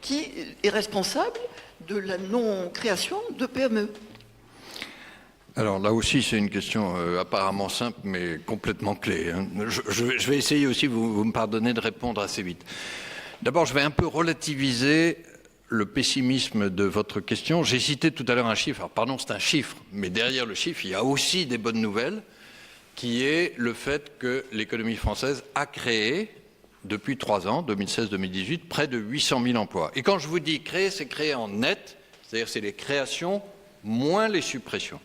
qui est responsable de la non-création de PME? Alors là aussi, c'est une question apparemment simple, mais complètement clé. Hein. Je vais essayer aussi, vous me pardonnez, de répondre assez vite. D'abord, je vais un peu relativiser le pessimisme de votre question. J'ai cité tout à l'heure un chiffre. Alors, pardon, c'est un chiffre, mais derrière le chiffre, il y a aussi des bonnes nouvelles, qui est le fait que l'économie française a créé, depuis 3 ans, 2016-2018, près de 800 000 emplois. Et quand je vous dis créer, c'est créer en net, c'est-à-dire c'est les créations moins les suppressions.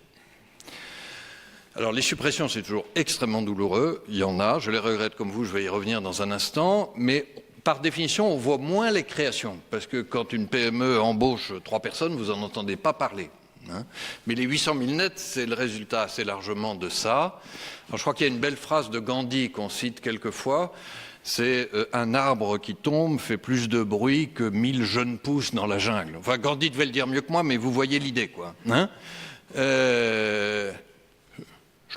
Alors les suppressions, c'est toujours extrêmement douloureux, il y en a, je les regrette comme vous, je vais y revenir dans un instant, mais par définition, on voit moins les créations, parce que quand une PME embauche 3 personnes, vous n'en entendez pas parler. Hein. Mais les 800 000 nets, c'est le résultat assez largement de ça. Alors, je crois qu'il y a une belle phrase de Gandhi qu'on cite quelquefois, c'est un arbre qui tombe fait plus de bruit que 1000 jeunes pousses dans la jungle. Enfin, Gandhi devait le dire mieux que moi, mais vous voyez l'idée, quoi. Hein. Je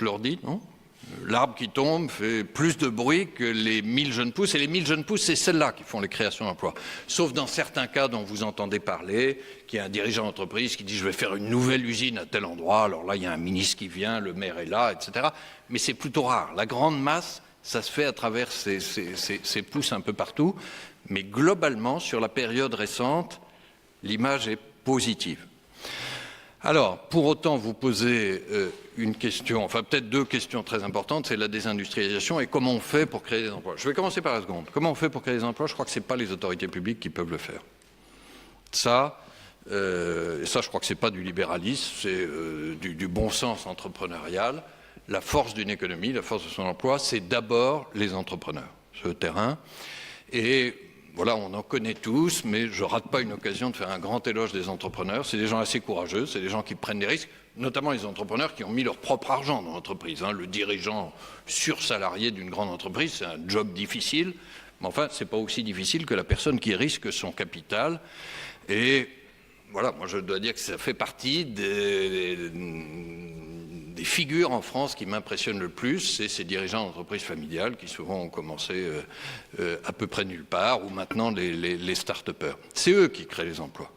leur dis, non? L'arbre qui tombe fait plus de bruit que les 1000 jeunes pousses. Et les 1000 jeunes pousses, c'est celles-là qui font les créations d'emplois. Sauf dans certains cas dont vous entendez parler, qu'il y a un dirigeant d'entreprise qui dit « je vais faire une nouvelle usine à tel endroit ». Alors là, il y a un ministre qui vient, le maire est là, etc. Mais c'est plutôt rare. La grande masse, ça se fait à travers ces pousses un peu partout. Mais globalement, sur la période récente, l'image est positive. Alors, pour autant, vous posez une question, enfin peut-être 2 questions très importantes, c'est la désindustrialisation et comment on fait pour créer des emplois. Je vais commencer par la seconde. Comment on fait pour créer des emplois? Je crois que ce n'est pas les autorités publiques qui peuvent le faire. Ça, je crois que ce n'est pas du libéralisme, c'est du bon sens entrepreneurial. La force d'une économie, la force de son emploi, c'est d'abord les entrepreneurs, ce terrain. Et voilà, on en connaît tous, mais je ne rate pas une occasion de faire un grand éloge des entrepreneurs. C'est des gens assez courageux, c'est des gens qui prennent des risques, notamment les entrepreneurs qui ont mis leur propre argent dans l'entreprise. Hein. Le dirigeant sursalarié d'une grande entreprise, c'est un job difficile, mais enfin, ce n'est pas aussi difficile que la personne qui risque son capital. Et voilà, moi je dois dire que ça fait partie des figures en France qui m'impressionnent le plus, c'est ces dirigeants d'entreprises familiales qui souvent ont commencé à peu près nulle part, ou maintenant les start-upers. C'est eux qui créent les emplois.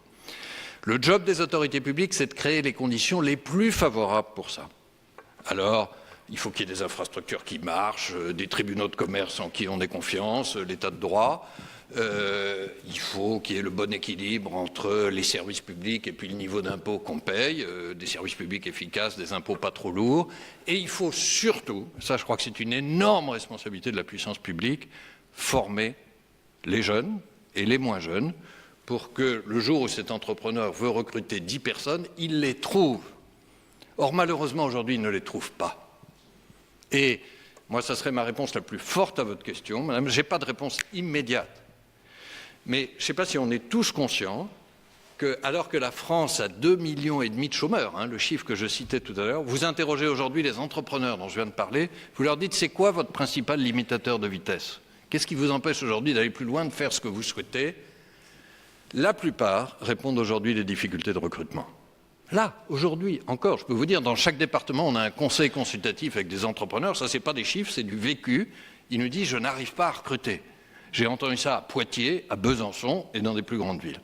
Le job des autorités publiques, c'est de créer les conditions les plus favorables pour ça. Alors, il faut qu'il y ait des infrastructures qui marchent, des tribunaux de commerce en qui on ait confiance, l'état de droit. Il faut qu'il y ait le bon équilibre entre les services publics et puis le niveau d'impôt qu'on paye, des services publics efficaces, des impôts pas trop lourds. Et il faut surtout, ça je crois que c'est une énorme responsabilité de la puissance publique, former les jeunes et les moins jeunes pour que le jour où cet entrepreneur veut recruter 10 personnes, il les trouve. Or malheureusement aujourd'hui il ne les trouve pas. Et moi ça serait ma réponse la plus forte à votre question, madame, je n'ai pas de réponse immédiate. Mais je ne sais pas si on est tous conscients que, alors que la France a 2,5 millions de chômeurs, hein, le chiffre que je citais tout à l'heure, vous interrogez aujourd'hui les entrepreneurs dont je viens de parler, vous leur dites c'est quoi votre principal limitateur de vitesse? Qu'est-ce qui vous empêche aujourd'hui d'aller plus loin, de faire ce que vous souhaitez? La plupart répondent aujourd'hui des difficultés de recrutement. Là, aujourd'hui, encore, je peux vous dire, dans chaque département, on a un conseil consultatif avec des entrepreneurs, ça c'est pas des chiffres, c'est du vécu. Ils nous disent je n'arrive pas à recruter. J'ai entendu ça à Poitiers, à Besançon et dans des plus grandes villes.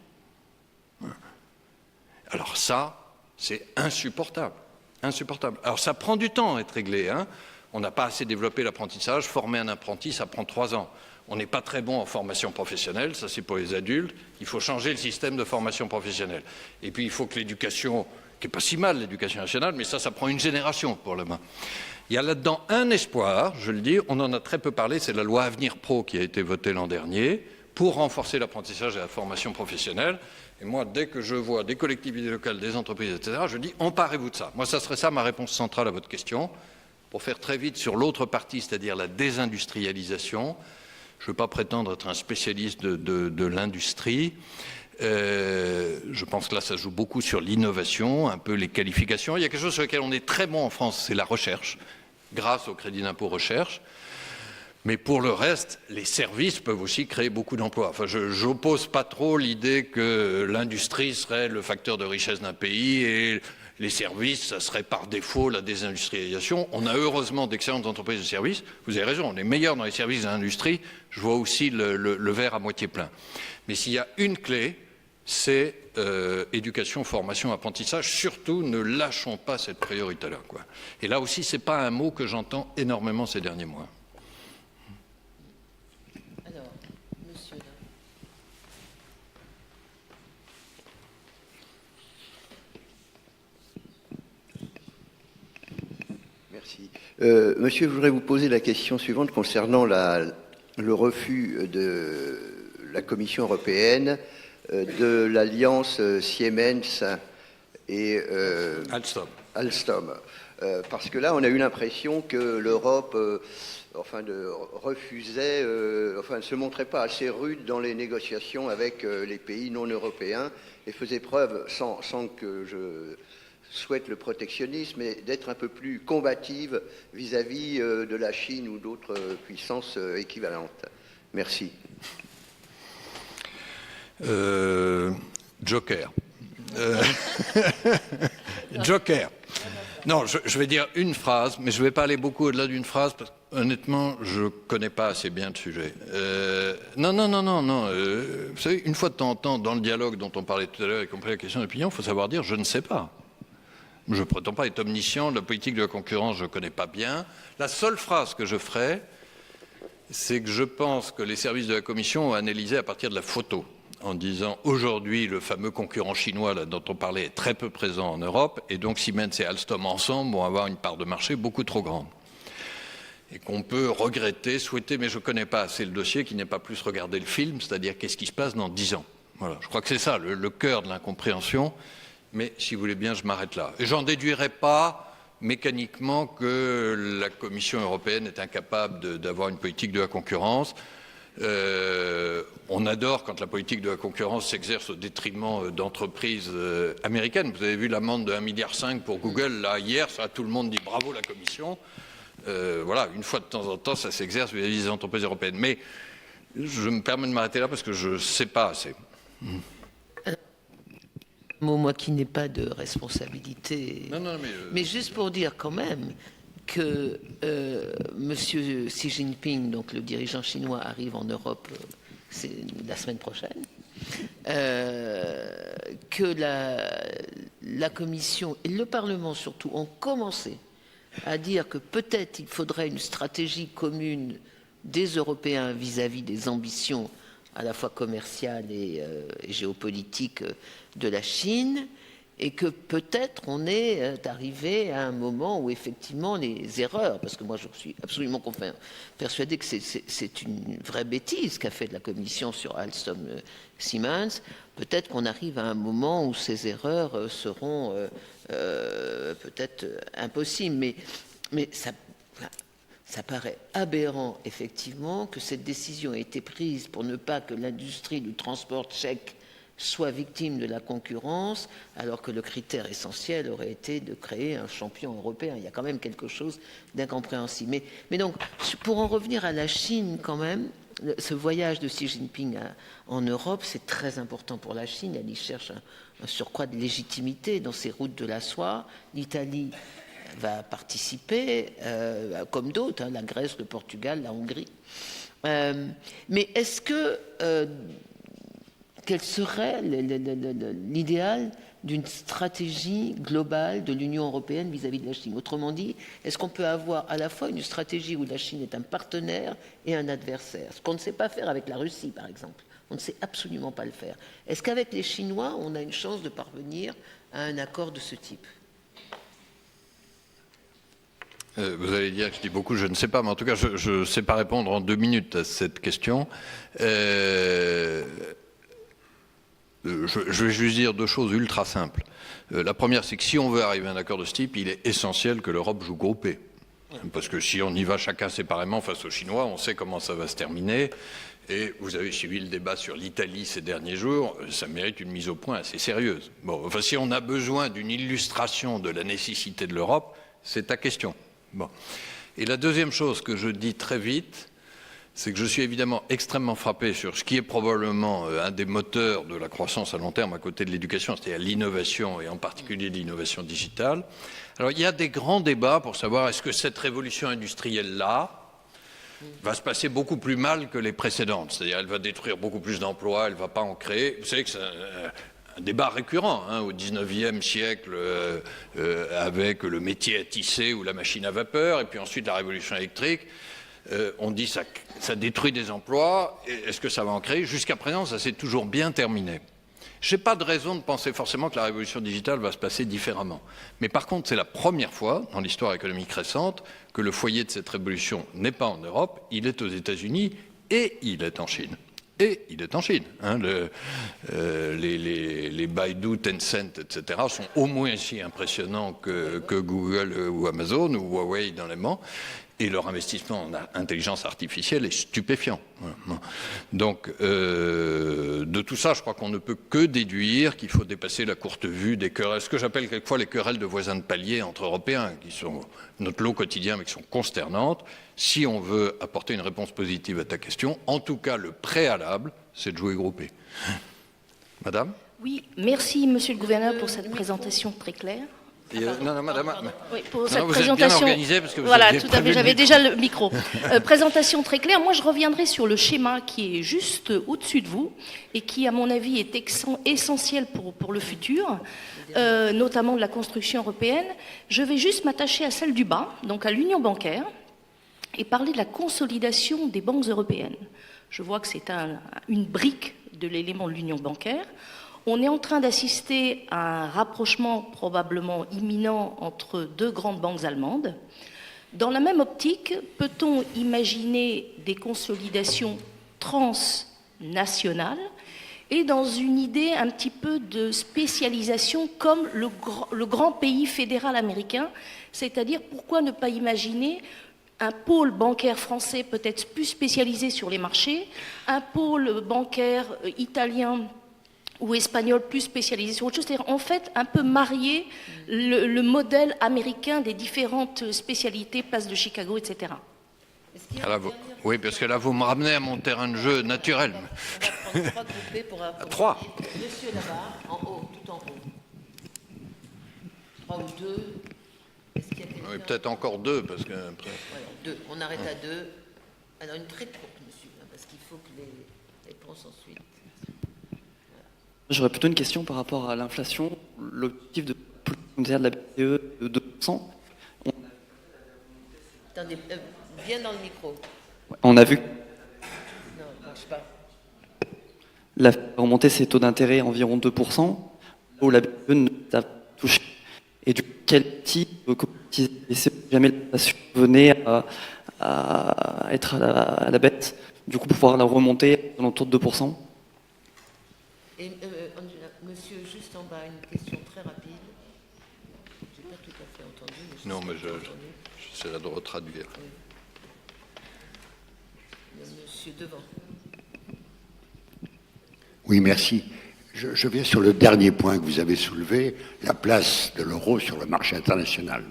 Alors ça, c'est insupportable. Insupportable. Alors ça prend du temps à être réglé. Hein. On n'a pas assez développé l'apprentissage. Former un apprenti, ça prend 3 ans. On n'est pas très bon en formation professionnelle, ça c'est pour les adultes. Il faut changer le système de formation professionnelle. Et puis il faut que l'éducation, qui n'est pas si mal l'éducation nationale, mais ça prend une génération pour le moment. Il y a là-dedans un espoir, je le dis, on en a très peu parlé, c'est la loi Avenir Pro qui a été votée l'an dernier pour renforcer l'apprentissage et la formation professionnelle. Et moi, dès que je vois des collectivités locales, des entreprises, etc., je dis, emparez-vous de ça. Moi, ça serait ça ma réponse centrale à votre question. Pour faire très vite sur l'autre partie, c'est-à-dire la désindustrialisation, je ne veux pas prétendre être un spécialiste de l'industrie. Je pense que là, ça joue beaucoup sur l'innovation, un peu les qualifications. Il y a quelque chose sur lequel on est très bon en France, c'est la recherche, grâce au crédit d'impôt recherche. Mais pour le reste, les services peuvent aussi créer beaucoup d'emplois. Enfin, je n'oppose pas trop l'idée que l'industrie serait le facteur de richesse d'un pays et les services, ça serait par défaut la désindustrialisation. On a heureusement d'excellentes entreprises de services. Vous avez raison, on est meilleur dans les services de l'industrie. Je vois aussi le verre à moitié plein. Mais s'il y a une clé, c'est éducation, formation, apprentissage. Surtout, ne lâchons pas cette priorité-là, quoi. Et là aussi, ce n'est pas un mot que j'entends énormément ces derniers mois. Merci. Monsieur, je voudrais vous poser la question suivante concernant le refus de la Commission européenne de l'alliance Siemens et Alstom. Parce que là, on a eu l'impression que l'Europe refusait, ne se montrait pas assez rude dans les négociations avec les pays non européens et faisait preuve, sans que je souhaite le protectionnisme, mais d'être un peu plus combative vis-à-vis de la Chine ou d'autres puissances équivalentes. Merci. Joker. Joker. Non, je vais dire une phrase, mais je ne vais pas aller beaucoup au-delà d'une phrase, parce qu'honnêtement, je ne connais pas assez bien le sujet. Non. Vous savez, une fois de temps en temps, dans le dialogue dont on parlait tout à l'heure, y compris la question d'opinion, il faut savoir dire « je ne sais pas ». Je ne prétends pas être omniscient, la politique de la concurrence, je ne connais pas bien. La seule phrase que je ferai, c'est que je pense que les services de la Commission ont analysé à partir de la photo, en disant aujourd'hui le fameux concurrent chinois là, dont on parlait est très peu présent en Europe, et donc Siemens et Alstom ensemble vont avoir une part de marché beaucoup trop grande. Et qu'on peut regretter, souhaiter, mais je ne connais pas assez le dossier, qui n'est pas plus regarder le film, c'est-à-dire qu'est-ce qui se passe dans 10 ans. Voilà, je crois que c'est ça le cœur de l'incompréhension. Mais si vous voulez bien, je m'arrête là. Et j'en déduirai pas mécaniquement que la Commission européenne est incapable d'avoir une politique de la concurrence. On adore quand la politique de la concurrence s'exerce au détriment d'entreprises américaines. Vous avez vu l'amende de 1,5 milliard pour Google, là, hier, ça, tout le monde dit bravo la Commission. Voilà, une fois de temps en temps, ça s'exerce vis-à-vis des entreprises européennes. Mais je me permets de m'arrêter là parce que je ne sais pas assez. Moi qui n'ai pas de responsabilité, mais juste pour dire quand même que M. Xi Jinping, donc le dirigeant chinois, arrive en Europe c'est la semaine prochaine, que la Commission et le Parlement surtout ont commencé à dire que peut-être il faudrait une stratégie commune des Européens vis-à-vis des ambitions à la fois commerciales et géopolitiques de la Chine, et que peut-être on est arrivé à un moment où effectivement les erreurs, parce que moi je suis absolument persuadé que c'est une vraie bêtise qu'a fait la Commission sur Alstom Siemens, peut-être qu'on arrive à un moment où ces erreurs seront peut-être impossibles, mais ça paraît aberrant, effectivement, que cette décision ait été prise pour ne pas que l'industrie du transport tchèque soit victime de la concurrence, alors que le critère essentiel aurait été de créer un champion européen. Il y a quand même quelque chose d'incompréhensible. Mais donc, pour en revenir à la Chine, quand même, ce voyage de Xi Jinping en Europe, c'est très important pour la Chine. Elle y cherche un surcroît de légitimité dans ses routes de la soie. L'Italie va participer, comme d'autres, la Grèce, le Portugal, la Hongrie. Mais est-ce que, quel serait l'idéal d'une stratégie globale de l'Union européenne vis-à-vis de la Chine? Autrement dit, est-ce qu'on peut avoir à la fois une stratégie où la Chine est un partenaire et un adversaire? Ce qu'on ne sait pas faire avec la Russie, par exemple. On ne sait absolument pas le faire. Est-ce qu'avec les Chinois, on a une chance de parvenir à un accord de ce type? Vous allez dire que je dis beaucoup, je ne sais pas, mais en tout cas, je ne sais pas répondre en 2 minutes à cette question. Je vais juste dire 2 choses ultra simples. La première, c'est que si on veut arriver à un accord de ce type, il est essentiel que l'Europe joue groupée. Parce que si on y va chacun séparément face aux Chinois, on sait comment ça va se terminer. Et vous avez suivi le débat sur l'Italie ces derniers jours, ça mérite une mise au point assez sérieuse. Bon, enfin, si on a besoin d'une illustration de la nécessité de l'Europe, c'est ta question. Bon. Et la deuxième chose que je dis très vite, c'est que je suis évidemment extrêmement frappé sur ce qui est probablement un des moteurs de la croissance à long terme à côté de l'éducation, c'est-à-dire l'innovation et en particulier l'innovation digitale. Alors il y a des grands débats pour savoir est-ce que cette révolution industrielle-là va se passer beaucoup plus mal que les précédentes, c'est-à-dire elle va détruire beaucoup plus d'emplois, elle ne va pas en créer. Vous savez que c'est un débat récurrent au XIXe siècle avec le métier à tisser ou la machine à vapeur, et puis ensuite la révolution électrique. On dit que ça détruit des emplois, est-ce que ça va en créer? Jusqu'à présent, ça s'est toujours bien terminé. Je n'ai pas de raison de penser forcément que la révolution digitale va se passer différemment. Mais par contre, c'est la première fois dans l'histoire économique récente que le foyer de cette révolution n'est pas en Europe, il est aux États-Unis et il est en Chine. Et il est en Chine. Les Baidu, Tencent, etc. sont au moins aussi impressionnants que Google ou Amazon ou Huawei dans l'aimant. Et leur investissement en intelligence artificielle est stupéfiant. Donc, de tout ça, je crois qu'on ne peut que déduire qu'il faut dépasser la courte vue des querelles, ce que j'appelle quelquefois les querelles de voisins de palier entre Européens, qui sont notre lot quotidien, mais qui sont consternantes. Si on veut apporter une réponse positive à ta question, en tout cas, le préalable, c'est de jouer groupé. Madame ? Oui, merci, monsieur le gouverneur, pour cette présentation très claire. Non, madame. Oui, pour cette vous présentation. Êtes bien organisée parce que vous voilà, aviez tout à fait. J'avais déjà le micro. Présentation très claire. Moi, je reviendrai sur le schéma qui est juste au-dessus de vous et qui, à mon avis, est essentiel pour le futur, notamment de la construction européenne. Je vais juste m'attacher à celle du bas, donc à l'union bancaire, et parler de la consolidation des banques européennes. Je vois que c'est une brique de l'élément de l'union bancaire. On est en train d'assister à un rapprochement probablement imminent entre 2 grandes banques allemandes. Dans la même optique, peut-on imaginer des consolidations transnationales et dans une idée un petit peu de spécialisation comme le grand pays fédéral américain, c'est-à-dire pourquoi ne pas imaginer un pôle bancaire français peut-être plus spécialisé sur les marchés, un pôle bancaire italien ou espagnol plus spécialisé sur autre chose, c'est-à-dire en fait un peu marier le modèle américain des différentes spécialités, place de Chicago, etc. Oui, parce que là, vous me ramenez à mon terrain de jeu naturel. On va prendre 3 groupés pour approfondir. 3. Monsieur là-bas, en haut, tout en haut. 3 ou 2. Est-ce qu'il y a quelqu'un? Oui, peut-être encore 2, parce que... Voilà, 2. On arrête à 2. Alors, une très courte, monsieur, parce qu'il faut que les réponses ensuite... J'aurais plutôt une question par rapport à l'inflation. L'objectif de politique monétaire de la BCE de 2%. Attendez, viens dans le micro. On a vu Non, ne marche pas. la remonter ses taux d'intérêt à environ 2%, où la BCE ne t'a pas touché. Et du coup, quel type de BCE, jamais l'inflation venait à être à la baisse, du coup, pour pouvoir la remonter à l'entour de 2%. Et Angela, monsieur, juste en bas, une question très rapide. Je n'ai pas tout à fait entendu. Non, mais j'essaierai de retraduire. Monsieur devant. Oui, merci. Je viens sur le dernier point que vous avez soulevé, la place de l'euro sur le marché international.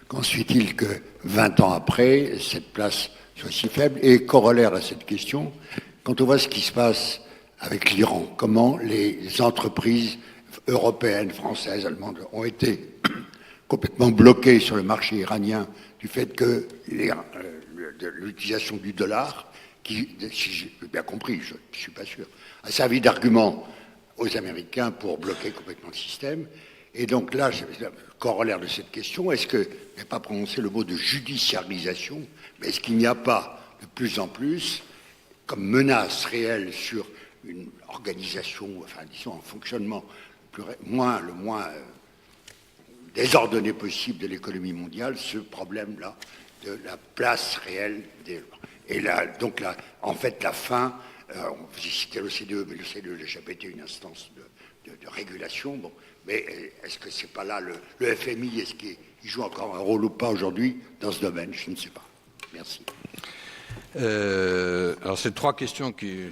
Qu'en suit-il que 20 ans après, cette place soit si faible? Et corollaire à cette question, quand on voit ce qui se passe avec l'Iran, comment les entreprises européennes, françaises, allemandes ont été complètement bloquées sur le marché iranien du fait que l'utilisation du dollar qui, si j'ai bien compris, je ne suis pas sûr, a servi d'argument aux Américains pour bloquer complètement le système. Et donc là, le corollaire de cette question, est-ce que, je n'ai pas prononcé le mot de judiciarisation, mais est-ce qu'il n'y a pas de plus en plus, comme menace réelle sur une organisation, enfin disons un fonctionnement le moins désordonné possible de l'économie mondiale, ce problème-là de la place réelle des... Et là, donc là, en fait, la fin, vous citez l'OCDE, mais l'OCDE n'a jamais été une instance de régulation. Bon, mais est-ce que c'est pas là le FMI, est-ce qu'il joue encore un rôle ou pas aujourd'hui dans ce domaine? Je ne sais pas. Merci. Alors, c'est 3 questions qui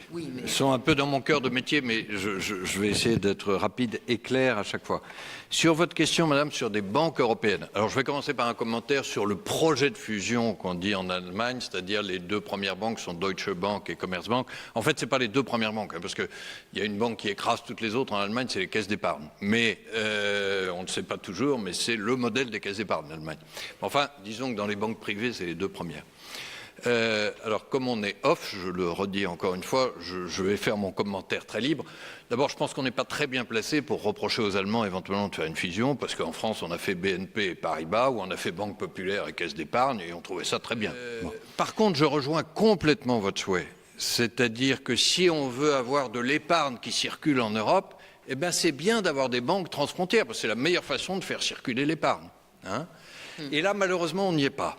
sont un peu dans mon cœur de métier, mais je vais essayer d'être rapide et clair à chaque fois. Sur votre question, madame, sur des banques européennes. Alors, je vais commencer par un commentaire sur le projet de fusion qu'on dit en Allemagne, c'est-à-dire les 2 premières banques sont Deutsche Bank et Commerzbank. En fait, ce n'est pas les 2 premières banques, hein, parce qu'il y a une banque qui écrase toutes les autres en Allemagne, c'est les caisses d'épargne. Mais on ne sait pas toujours, mais c'est le modèle des caisses d'épargne en Allemagne. Enfin, disons que dans les banques privées, c'est les 2 premières. Alors, comme on est off, je le redis encore une fois, je vais faire mon commentaire très libre. D'abord, je pense qu'on n'est pas très bien placé pour reprocher aux Allemands éventuellement de faire une fusion, parce qu'en France, on a fait BNP et Paribas, ou on a fait Banque Populaire et Caisse d'épargne, et on trouvait ça très bien. Bon. Par contre, je rejoins complètement votre souhait. C'est-à-dire que si on veut avoir de l'épargne qui circule en Europe, eh ben, c'est bien d'avoir des banques transfrontières, parce que c'est la meilleure façon de faire circuler l'épargne. Hein. Et là, malheureusement, on n'y est pas.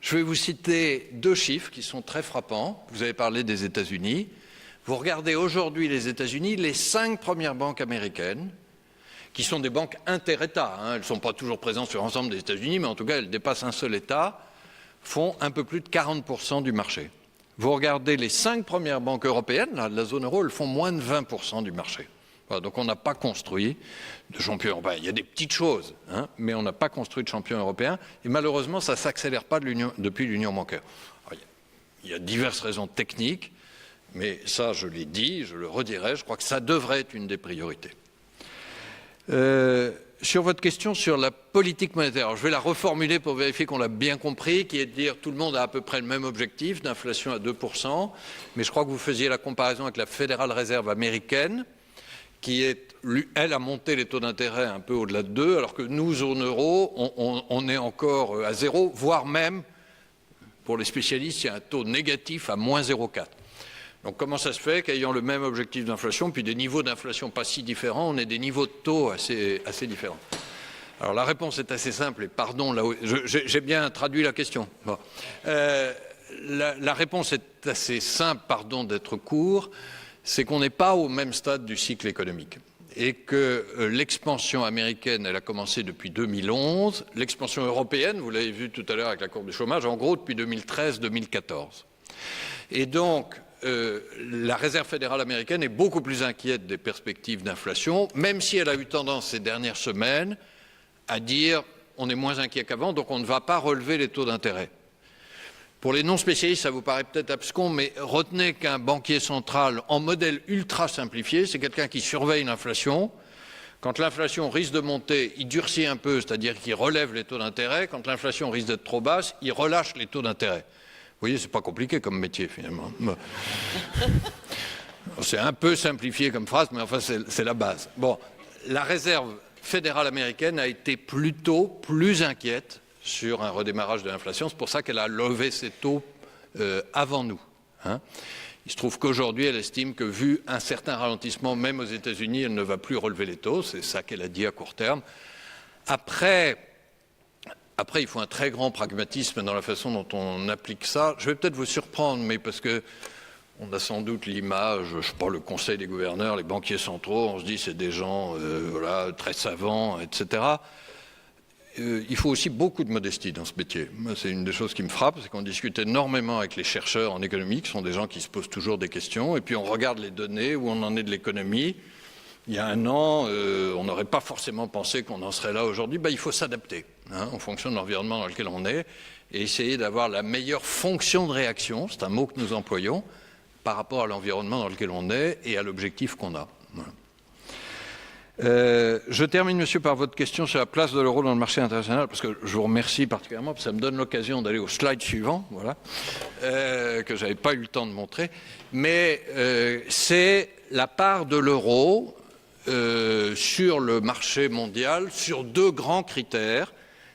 Je vais vous citer 2 chiffres qui sont très frappants. Vous avez parlé des États-Unis. Vous regardez aujourd'hui les États-Unis, les 5 premières banques américaines, qui sont des banques inter-États, hein, elles ne sont pas toujours présentes sur l'ensemble des États-Unis, mais en tout cas, elles dépassent un seul État, font un peu plus de 40% du marché. Vous regardez les 5 premières banques européennes, là, de la zone euro, elles font moins de 20% du marché. Voilà, donc on n'a pas construit de champion européen. Il y a des petites choses, hein, mais on n'a pas construit de champion européen. Et malheureusement, ça ne s'accélère pas depuis l'union bancaire. Alors, il y a diverses raisons techniques, mais ça, je l'ai dit, je le redirai, je crois que ça devrait être une des priorités. Sur votre question sur la politique monétaire, alors je vais la reformuler pour vérifier qu'on l'a bien compris, qui est de dire tout le monde a à peu près le même objectif d'inflation à 2%, mais je crois que vous faisiez la comparaison avec la Federal Reserve américaine, qui est, elle, a monté les taux d'intérêt un peu au-delà de 2, alors que nous, zone euro, on est encore à 0, voire même, pour les spécialistes, il y a un taux négatif à moins 0,4. Donc comment ça se fait qu'ayant le même objectif d'inflation, puis des niveaux d'inflation pas si différents, on ait des niveaux de taux assez différents? Alors la réponse est assez simple, et pardon, là, j'ai bien traduit la question. Bon. La réponse est assez simple, pardon d'être court, c'est qu'on n'est pas au même stade du cycle économique et que l'expansion américaine, elle a commencé depuis 2011, l'expansion européenne, vous l'avez vu tout à l'heure avec la courbe du chômage, en gros depuis 2013-2014. Et donc, la Réserve fédérale américaine est beaucoup plus inquiète des perspectives d'inflation, même si elle a eu tendance ces dernières semaines à dire on est moins inquiet qu'avant, donc on ne va pas relever les taux d'intérêt. Pour les non-spécialistes, ça vous paraît peut-être abscon, mais retenez qu'un banquier central en modèle ultra simplifié, c'est quelqu'un qui surveille l'inflation. Quand l'inflation risque de monter, il durcit un peu, c'est-à-dire qu'il relève les taux d'intérêt. Quand l'inflation risque d'être trop basse, il relâche les taux d'intérêt. Vous voyez, c'est pas compliqué comme métier, finalement. C'est un peu simplifié comme phrase, mais enfin, c'est la base. Bon, la Réserve fédérale américaine a été plutôt plus inquiète sur un redémarrage de l'inflation. C'est pour ça qu'elle a levé ses taux avant nous. Hein. Il se trouve qu'aujourd'hui, elle estime que, vu un certain ralentissement, même aux États-Unis, elle ne va plus relever les taux. C'est ça qu'elle a dit à court terme. Après, il faut un très grand pragmatisme dans la façon dont on applique ça. Je vais peut-être vous surprendre, mais parce que on a sans doute l'image, je ne sais pas, le Conseil des gouverneurs, les banquiers centraux, on se dit c'est des gens voilà, très savants, etc. Il faut aussi beaucoup de modestie dans ce métier. C'est une des choses qui me frappe, c'est qu'on discute énormément avec les chercheurs en économie, qui sont des gens qui se posent toujours des questions, et puis on regarde les données, où on en est de l'économie. Il y a un an, on n'aurait pas forcément pensé qu'on en serait là aujourd'hui. Il faut s'adapter en fonction de l'environnement dans lequel on est, et essayer d'avoir la meilleure fonction de réaction, c'est un mot que nous employons, par rapport à l'environnement dans lequel on est et à l'objectif qu'on a. Voilà. Je termine, monsieur, par votre question sur la place de l'euro dans le marché international, parce que je vous remercie particulièrement, parce que ça me donne l'occasion d'aller au slide suivant, voilà, que je n'avais pas eu le temps de montrer. Mais c'est la part de l'euro sur le marché mondial sur deux grands critères.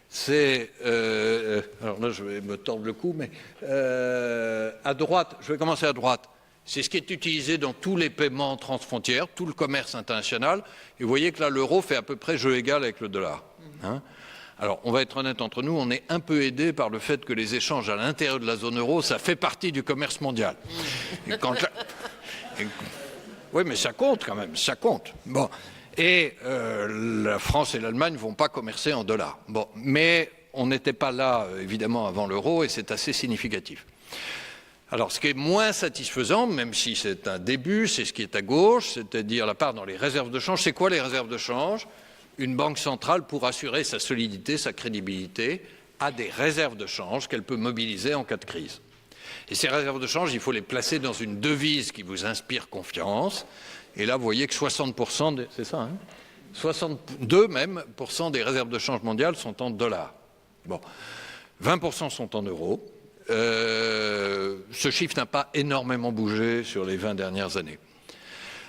C'est, alors là je vais me tordre le cou, mais à droite, je vais commencer à droite. C'est ce qui est utilisé dans tous les paiements transfrontières, tout le commerce international. Et vous voyez que là, l'euro fait à peu près jeu égal avec le dollar. Hein. Alors, on va être honnête entre nous, on est un peu aidé par le fait que les échanges à l'intérieur de la zone euro, ça fait partie du commerce mondial. Oui, mais ça compte quand même, ça compte. Bon. Et la France et l'Allemagne ne vont pas commercer en dollars. Bon. Mais on n'était pas là, évidemment, avant l'euro, et c'est assez significatif. Alors, ce qui est moins satisfaisant, même si c'est un début, c'est ce qui est à gauche, c'est-à-dire la part dans les réserves de change. C'est quoi les réserves de change? Une banque centrale, pour assurer sa solidité, sa crédibilité, a des réserves de change qu'elle peut mobiliser en cas de crise. Et ces réserves de change, il faut les placer dans une devise qui vous inspire confiance. Et là, vous voyez que 60%, c'est ça, hein, 62 même, des réserves de change mondiales sont en dollars. Bon, 20% sont en euros. Ce chiffre n'a pas énormément bougé sur les 20 dernières années.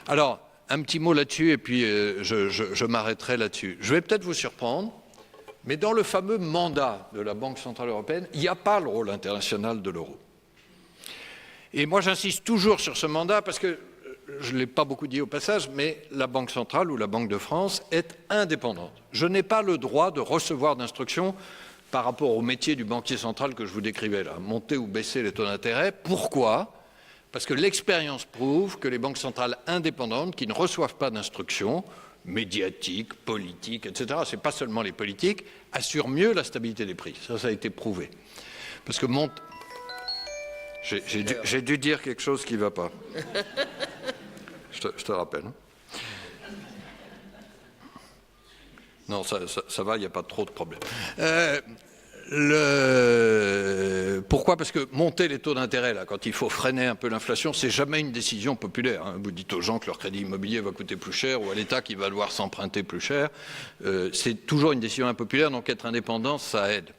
Alors, un petit mot là-dessus, et puis je m'arrêterai là-dessus. Je vais peut-être vous surprendre, mais dans le fameux mandat de la Banque Centrale Européenne, il n'y a pas le rôle international de l'euro. Et moi, j'insiste toujours sur ce mandat, parce que, je ne l'ai pas beaucoup dit au passage, mais la Banque Centrale ou la Banque de France est indépendante. Je n'ai pas le droit de recevoir d'instructions par rapport au métier du banquier central que je vous décrivais là, monter ou baisser les taux d'intérêt. Pourquoi? Parce que l'expérience prouve que les banques centrales indépendantes qui ne reçoivent pas d'instructions médiatiques, politiques, etc., ce n'est pas seulement les politiques, assurent mieux la stabilité des prix. Ça a été prouvé. Parce que j'ai dû dire quelque chose qui ne va pas. Je te rappelle. Hein. Non, ça va, il n'y a pas trop de problème. Pourquoi? Parce que monter les taux d'intérêt, là, quand il faut freiner un peu l'inflation, c'est jamais une décision populaire. Hein. Vous dites aux gens que leur crédit immobilier va coûter plus cher ou à l'État qu'il va devoir s'emprunter plus cher. C'est toujours une décision impopulaire, donc être indépendant, ça aide.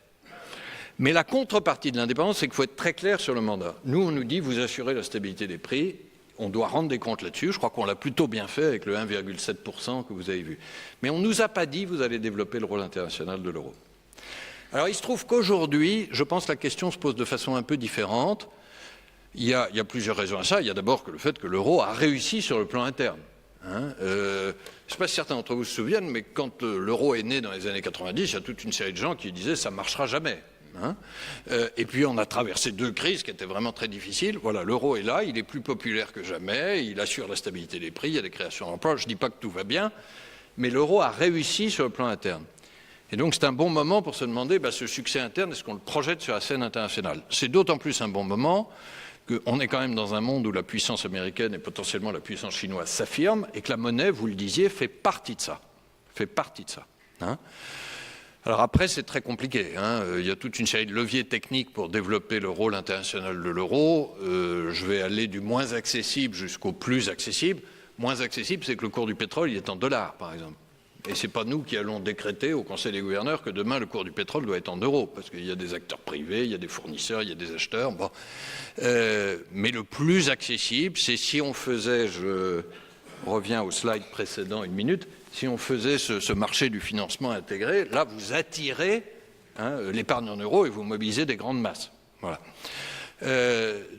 Mais la contrepartie de l'indépendance, c'est qu'il faut être très clair sur le mandat. Nous, on nous dit, vous assurez la stabilité des prix. On doit rendre des comptes là-dessus. Je crois qu'on l'a plutôt bien fait avec le 1,7% que vous avez vu. Mais on ne nous a pas dit, vous allez développer le rôle international de l'euro. Alors, il se trouve qu'aujourd'hui, je pense que la question se pose de façon un peu différente. Il y a plusieurs raisons à ça. Il y a d'abord le fait que l'euro a réussi sur le plan interne. Hein, je ne sais pas si certains d'entre vous se souviennent, mais quand l'euro est né dans les années 90, il y a toute une série de gens qui disaient « ça ne marchera jamais ». Hein, et puis on a traversé deux crises qui étaient vraiment très difficiles. Voilà, l'euro est là, il est plus populaire que jamais, il assure la stabilité des prix, il y a des créations d'emplois. Je ne dis pas que tout va bien, mais l'euro a réussi sur le plan interne. Et donc c'est un bon moment pour se demander, ce succès interne, est-ce qu'on le projette sur la scène internationale? C'est d'autant plus un bon moment qu'on est quand même dans un monde où la puissance américaine et potentiellement la puissance chinoise s'affirment, et que la monnaie, vous le disiez, fait partie de ça. Hein. Alors après, c'est très compliqué. Hein. Il y a toute une série de leviers techniques pour développer le rôle international de l'euro. Je vais aller du moins accessible jusqu'au plus accessible. Moins accessible, c'est que le cours du pétrole, il est en dollars, par exemple. Et ce n'est pas nous qui allons décréter au Conseil des gouverneurs que demain, le cours du pétrole doit être en euros, parce qu'il y a des acteurs privés, il y a des fournisseurs, il y a des acheteurs. Bon. Mais le plus accessible, c'est si on faisait, je reviens au slide précédent une minute, si on faisait ce marché du financement intégré, là, vous attirez l'épargne en euros et vous mobilisez des grandes masses. Voilà.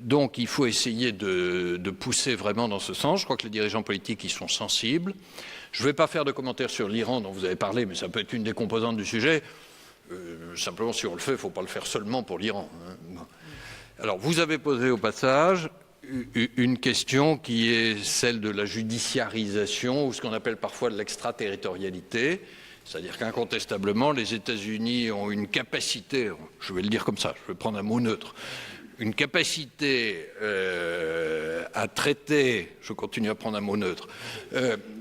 Donc, il faut essayer de pousser vraiment dans ce sens. Je crois que les dirigeants politiques y sont sensibles. Je ne vais pas faire de commentaires sur l'Iran dont vous avez parlé, mais ça peut être une des composantes du sujet. Simplement, si on le fait, il ne faut pas le faire seulement pour l'Iran. Hein. Bon. Alors, vous avez posé au passage une question qui est celle de la judiciarisation, ou ce qu'on appelle parfois de l'extraterritorialité. C'est-à-dire qu'incontestablement, les États-Unis ont une capacité, je vais le dire comme ça, je vais prendre un mot neutre, une capacité à traiter, je continue à prendre un mot neutre,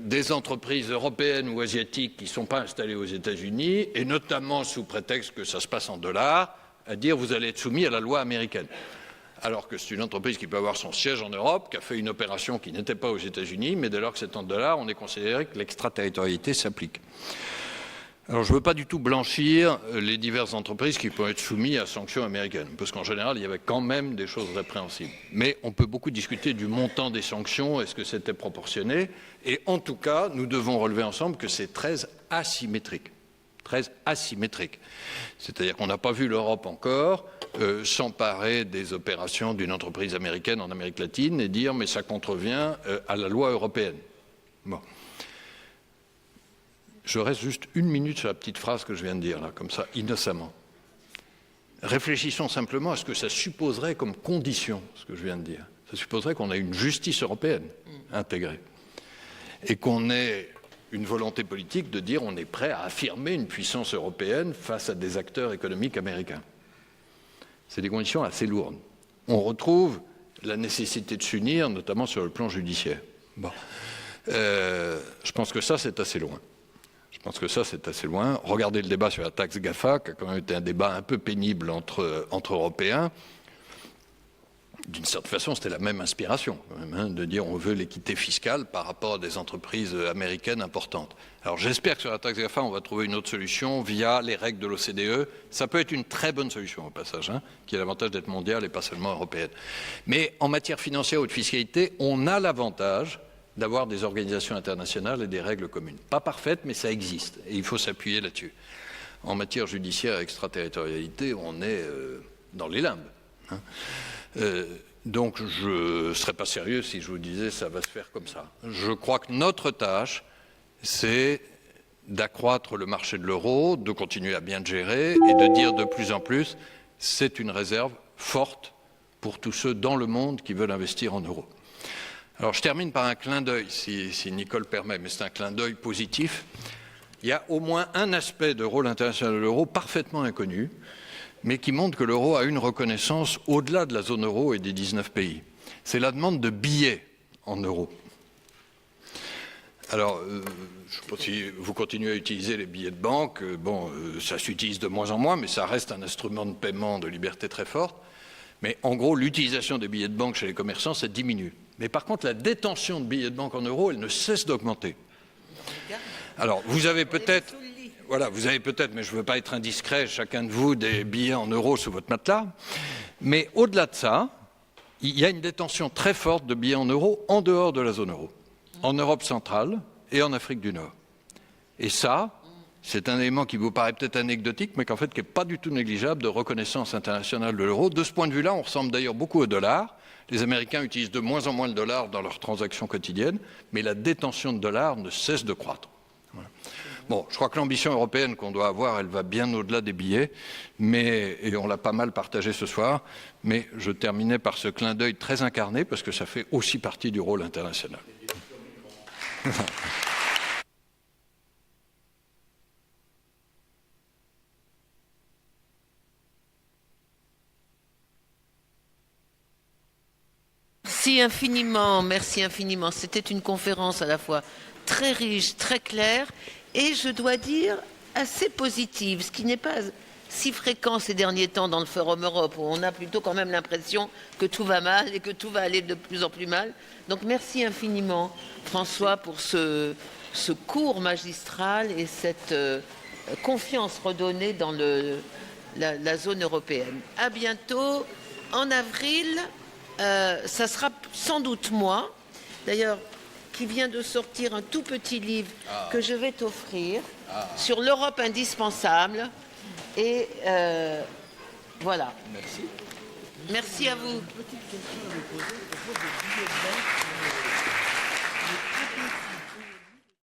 des entreprises européennes ou asiatiques qui ne sont pas installées aux États-Unis, et notamment sous prétexte que ça se passe en dollars, à dire vous allez être soumis à la loi américaine. Alors que c'est une entreprise qui peut avoir son siège en Europe, qui a fait une opération qui n'était pas aux États-Unis, mais dès lors que c'est en dollars, on est considéré que l'extraterritorialité s'applique. Alors je ne veux pas du tout blanchir les diverses entreprises qui peuvent être soumises à sanctions américaines, parce qu'en général, il y avait quand même des choses répréhensibles. Mais on peut beaucoup discuter du montant des sanctions, est-ce que c'était proportionné? Et en tout cas, nous devons relever ensemble que c'est très asymétrique. Très asymétrique. C'est-à-dire qu'on n'a pas vu l'Europe encore s'emparer des opérations d'une entreprise américaine en Amérique latine et dire mais ça contrevient à la loi européenne. Bon. Je reste juste une minute sur la petite phrase que je viens de dire, là, comme ça, innocemment. Réfléchissons simplement à ce que ça supposerait comme condition, ce que je viens de dire. Ça supposerait qu'on ait une justice européenne intégrée et qu'on ait une volonté politique de dire on est prêt à affirmer une puissance européenne face à des acteurs économiques américains. C'est des conditions assez lourdes. On retrouve la nécessité de s'unir, notamment sur le plan judiciaire. Bon. Je pense que ça, c'est assez loin. Je pense que ça, c'est assez loin. Regardez le débat sur la taxe GAFA, qui a quand même été un débat un peu pénible entre Européens. D'une certaine façon, c'était la même inspiration, quand même, hein, de dire on veut l'équité fiscale par rapport à des entreprises américaines importantes. Alors j'espère que sur la taxe GAFA, on va trouver une autre solution via les règles de l'OCDE. Ça peut être une très bonne solution au passage, hein, qui a l'avantage d'être mondiale et pas seulement européenne. Mais en matière financière ou de fiscalité, on a l'avantage d'avoir des organisations internationales et des règles communes. Pas parfaites, mais ça existe et il faut s'appuyer là-dessus. En matière judiciaire et extraterritorialité, on est dans les limbes. Hein. Donc je ne serais pas sérieux si je vous disais ça va se faire comme ça. Je crois que notre tâche, c'est d'accroître le marché de l'euro, de continuer à bien le gérer et de dire de plus en plus c'est une réserve forte pour tous ceux dans le monde qui veulent investir en euros. Alors je termine par un clin d'œil, si Nicole permet, mais c'est un clin d'œil positif. Il y a au moins un aspect de rôle international de l'euro parfaitement inconnu, mais qui montre que l'euro a une reconnaissance au-delà de la zone euro et des 19 pays. C'est la demande de billets en euros. Alors, je ne sais pas si vous continuez à utiliser les billets de banque. Bon, ça s'utilise de moins en moins, mais ça reste un instrument de paiement de liberté très forte. Mais en gros, l'utilisation des billets de banque chez les commerçants, ça diminue. Mais par contre, la détention de billets de banque en euros, elle ne cesse d'augmenter. Alors, vous avez peut-être... Voilà, vous avez peut-être, mais je ne veux pas être indiscret, chacun de vous, des billets en euros sous votre matelas. Mais au-delà de ça, il y a une détention très forte de billets en euros en dehors de la zone euro, en Europe centrale et en Afrique du Nord. Et ça, c'est un élément qui vous paraît peut-être anecdotique, mais qu'en fait, qui n'est pas du tout négligeable de reconnaissance internationale de l'euro. De ce point de vue-là, on ressemble d'ailleurs beaucoup au dollar. Les Américains utilisent de moins en moins le dollar dans leurs transactions quotidiennes, mais la détention de dollars ne cesse de croître. Voilà. Bon, je crois que l'ambition européenne qu'on doit avoir, elle va bien au-delà des billets, et on l'a pas mal partagé ce soir, mais je terminais par ce clin d'œil très incarné, parce que ça fait aussi partie du rôle international. Merci infiniment. C'était une conférence à la fois très riche, très claire, et je dois dire assez positive, ce qui n'est pas si fréquent ces derniers temps dans le Forum Europe, où on a plutôt quand même l'impression que tout va mal et que tout va aller de plus en plus mal. Donc merci infiniment, François, pour ce cours magistral et cette confiance redonnée dans la zone européenne. À bientôt. En avril, ça sera sans doute moi, d'ailleurs, qui vient de sortir un tout petit livre que je vais t'offrir sur l'Europe indispensable. Et voilà. Merci. Merci à vous. Une petite question à vous poser à propos des billets de banque.